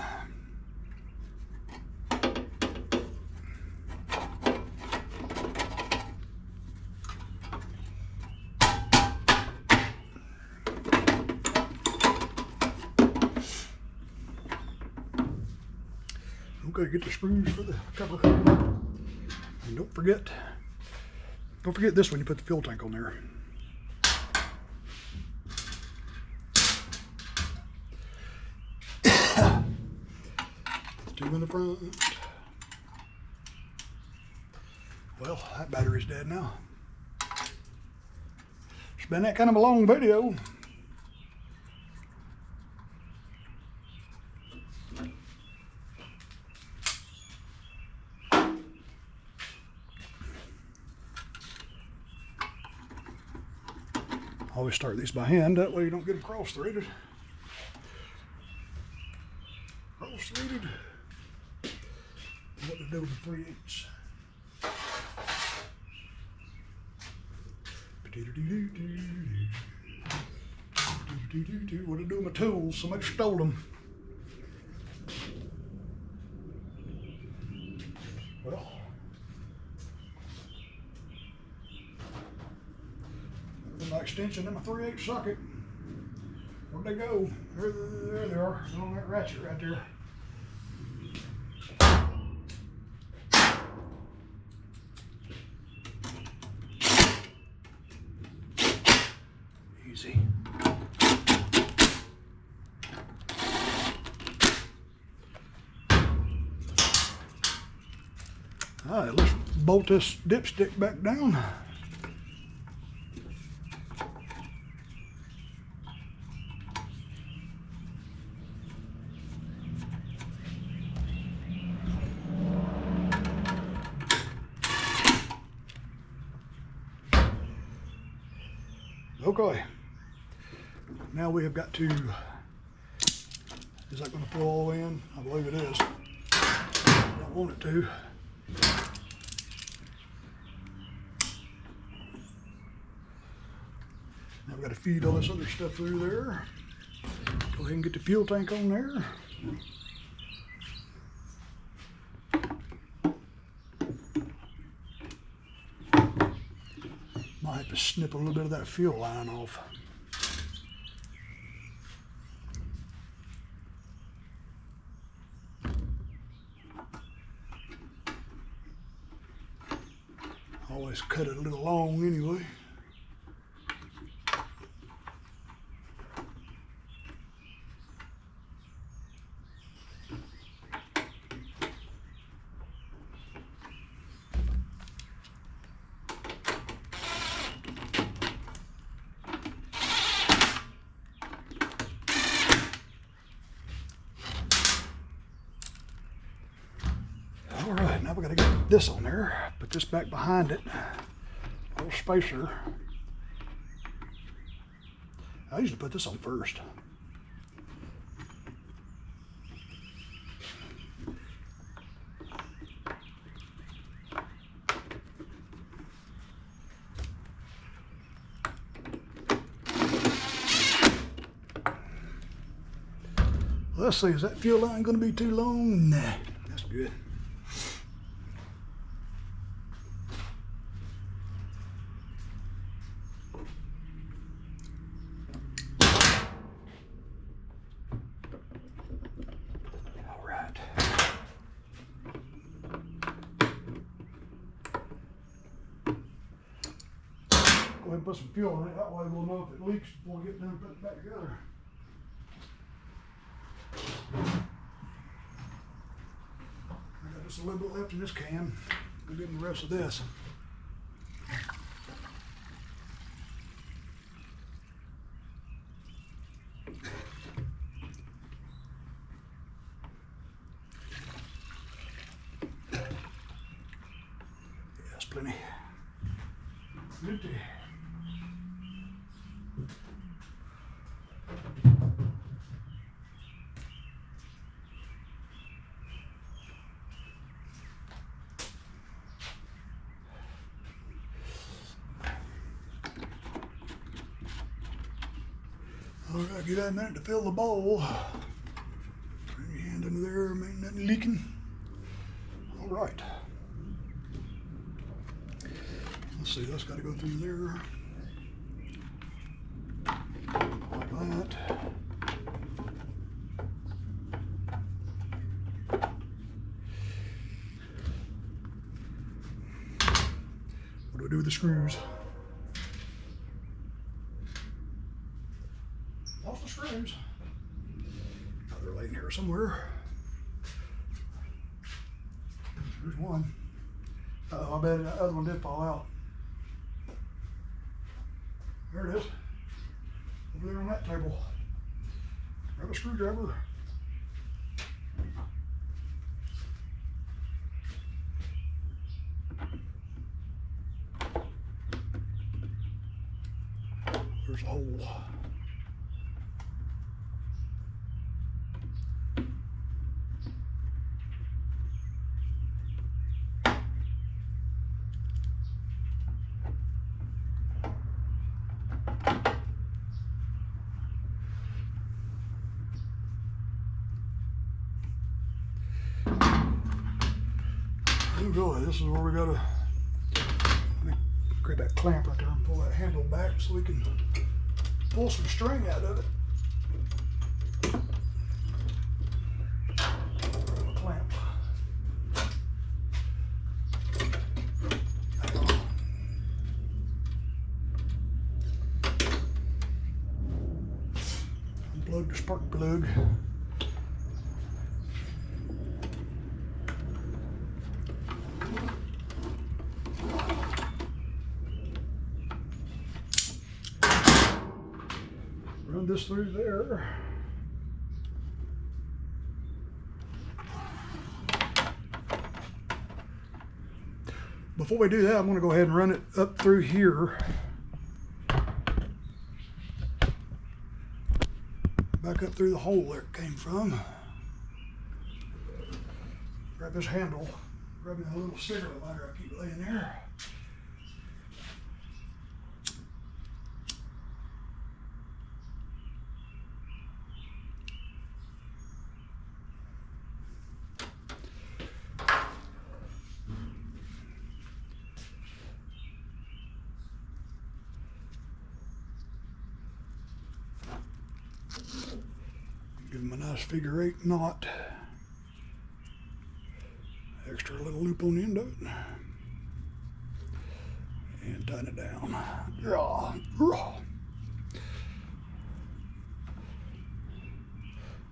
Speaker 1: Okay, get the screws for the cover. And don't forget this when you put the fuel tank on there. Two in the front. Well, that battery's dead now. It's been that kind of a long video. Always start these by hand, that way you don't get them cross-threaded. Cross-threaded. What to do with the 3/8. What to do with my tools? Somebody stole them. Well, my extension in my 3/8 socket. Where'd they go? There they are, on that ratchet right there. Easy. All right, let's bolt this dipstick back down. Okay, now we have got to, is that going to pull all the way in? I believe it is. I don't want it to. Now we've got to feed all this other stuff through there. Go ahead and get the fuel tank on there. Might have to snip a little bit of that fuel line off. Always cut it a little long anyway. All right, now we gotta get this on there. Put this back behind it. Little spacer. I usually put this on first. Let's see, is that fuel line gonna be too long? Nah, that's good. Go ahead and put some fuel in it, that way we'll know if it leaks before we get done putting it back together. I got just a little bit left in this can. We'll get in the rest of this. Yes, plenty. Empty. All right, give that a minute to fill the bowl. Bring your hand under there, ain't nothing leaking. All right. Let's see, that's got to go through there. Like that. What do we do with the screws? Lost the screws. Oh, they're laying here somewhere. There's one. Uh-oh, I bet that other one did fall out. There it is. Over there on that table. Grab a screwdriver. There's a hole. Oh boy, this is where we gotta grab that clamp right there and pull that handle back so we can pull some string out of it. Clamp. Unplug the spark plug. Run this through there. Before we do that, I'm going to go ahead and run it up through here. Back up through the hole where it came from. Grab this handle. Grabbing a little cigarette lighter I keep laying there. Give them a nice figure 8 knot. Extra little loop on the end of it. And tighten it down.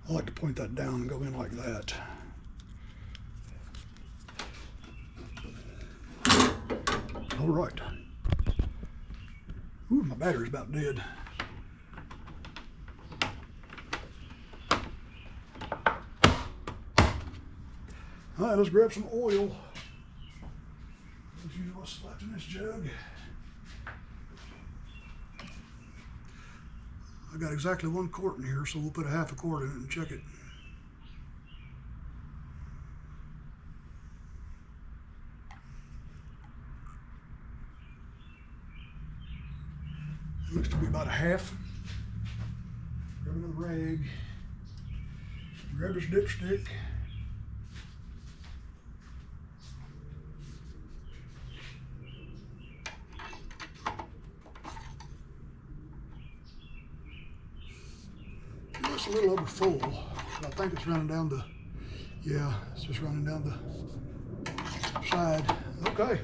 Speaker 1: I like to point that down and go in like that. All right. Ooh, my battery's about dead. All right, let's grab some oil. Let's use what's left in this jug. I got exactly 1 quart in here, so we'll put a half a quart in it and check it. It looks to be about a half. Grab another rag. Grab this dipstick. It's a little over full, but I think it's running down the, yeah, it's just running down the side. Okay.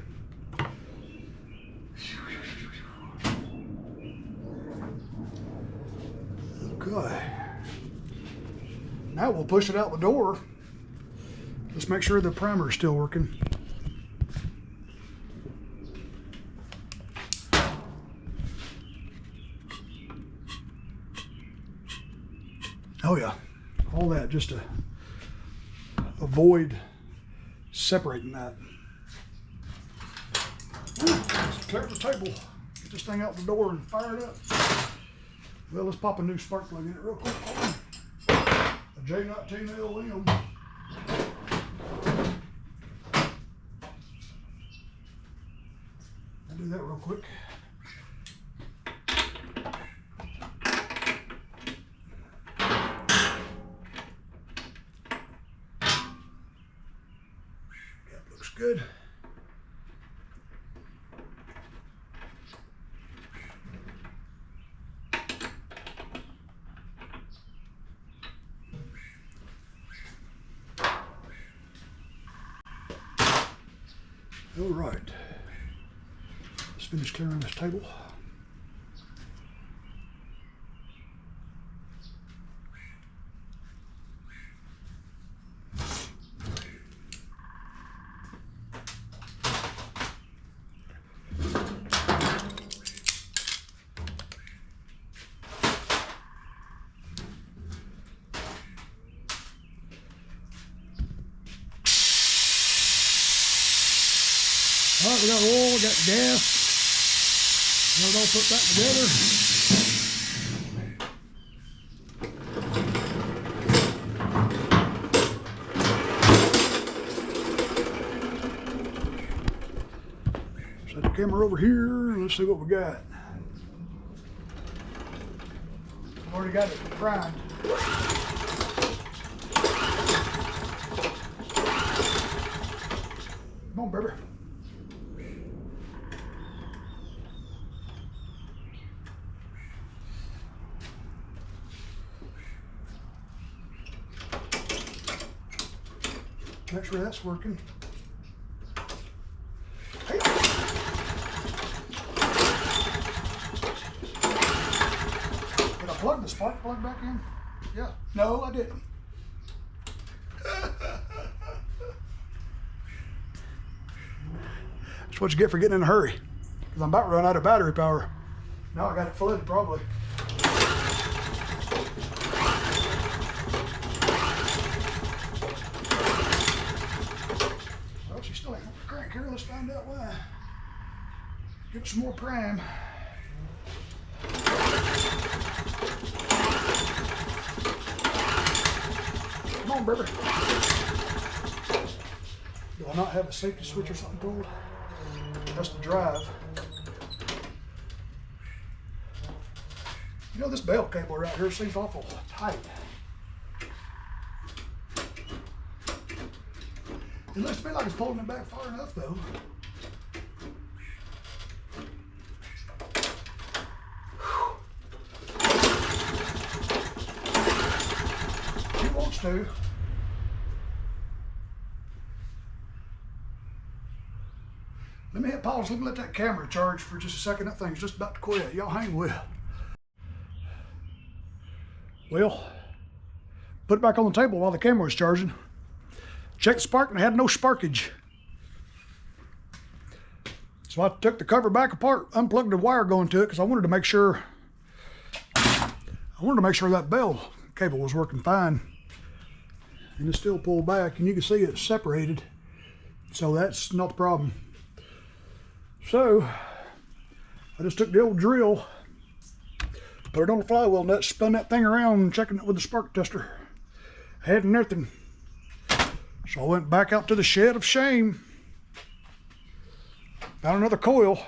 Speaker 1: Okay. Now we'll push it out the door. Let's make sure the primer is still working. Oh yeah, all that just to avoid separating that. Let's clear the table, get this thing out the door and fire it up. Well, let's pop a new spark plug in it real quick. A J19LM. I'll do that real quick. good. All right, let's finish clearing this table. All right, we got oil, we got gas. Got it all put back together. Set the camera over here and let's see what we got. I've already got it primed. Come on, baby. Make sure that's working. Hey. Did I plug the spark plug back in? Yeah. No, I didn't. That's what you get for getting in a hurry. Because I'm about to run out of battery power. Now I got it flooded probably. Here, let's find out why. Give it some more prime. Come on, baby. Do I not have a safety switch or something pulled? That's the drive. You know, this belt cable right here seems awful tight. It looks to me like it's pulling it back far enough, though. She wants to. Let me hit pause. Let me let that camera charge for just a second. That thing's just about to quit. Y'all hang with. Well, put it back on the table while the camera was charging. Checked the spark and it had no sparkage. So I took the cover back apart, unplugged the wire going to it because I wanted to make sure that bell cable was working fine. And it's still pulled back and you can see it's separated. So that's not the problem. So I just took the old drill, put it on the flywheel nut, spun that thing around, checking it with the spark tester. Had nothing. So I went back out to the shed of shame, found another coil,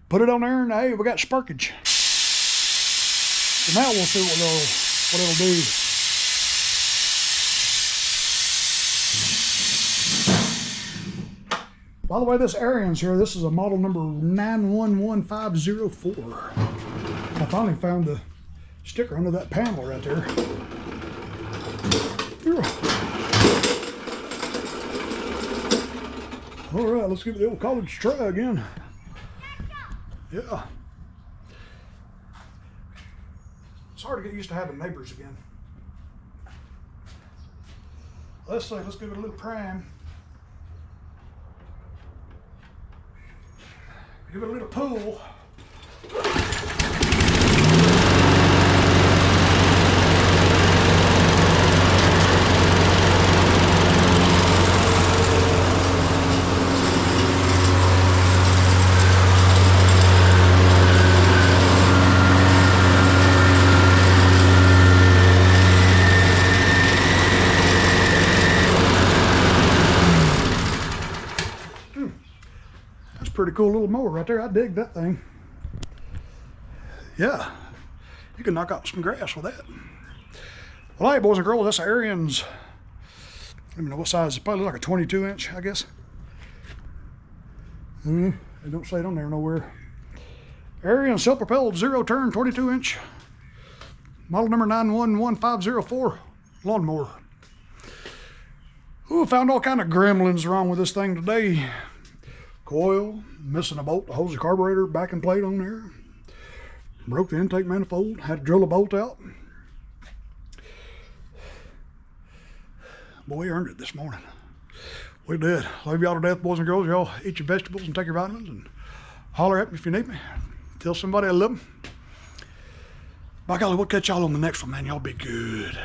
Speaker 1: put it on there, and hey, we got sparkage. So now we'll see what it'll do. By the way, this Ariens here, this is a model number 911504. I finally found the sticker under that panel right there. All right, let's give it the old college try again. Yeah. It's hard to get used to having neighbors again. Let's give it a little prime. Give it a little pull. Pretty cool little mower right there. I dig that thing. Yeah, you can knock out some grass with that. Well, hey, boys and girls, that's Ariens. I don't know what size. It's probably like a 22 inch, I guess. They don't say it on there nowhere. Ariens self-propelled zero-turn 22-inch. Model number 911504 lawnmower. Ooh, found all kind of gremlins wrong with this thing today. Coil, missing a bolt to hold the carburetor backing plate on there. Broke the intake manifold, had to drill a bolt out. Boy, we earned it this morning. We did. Love y'all to death, boys and girls. Y'all eat your vegetables and take your vitamins and holler at me if you need me. Tell somebody I love them. By golly, we'll catch y'all on the next one, man. Y'all be good.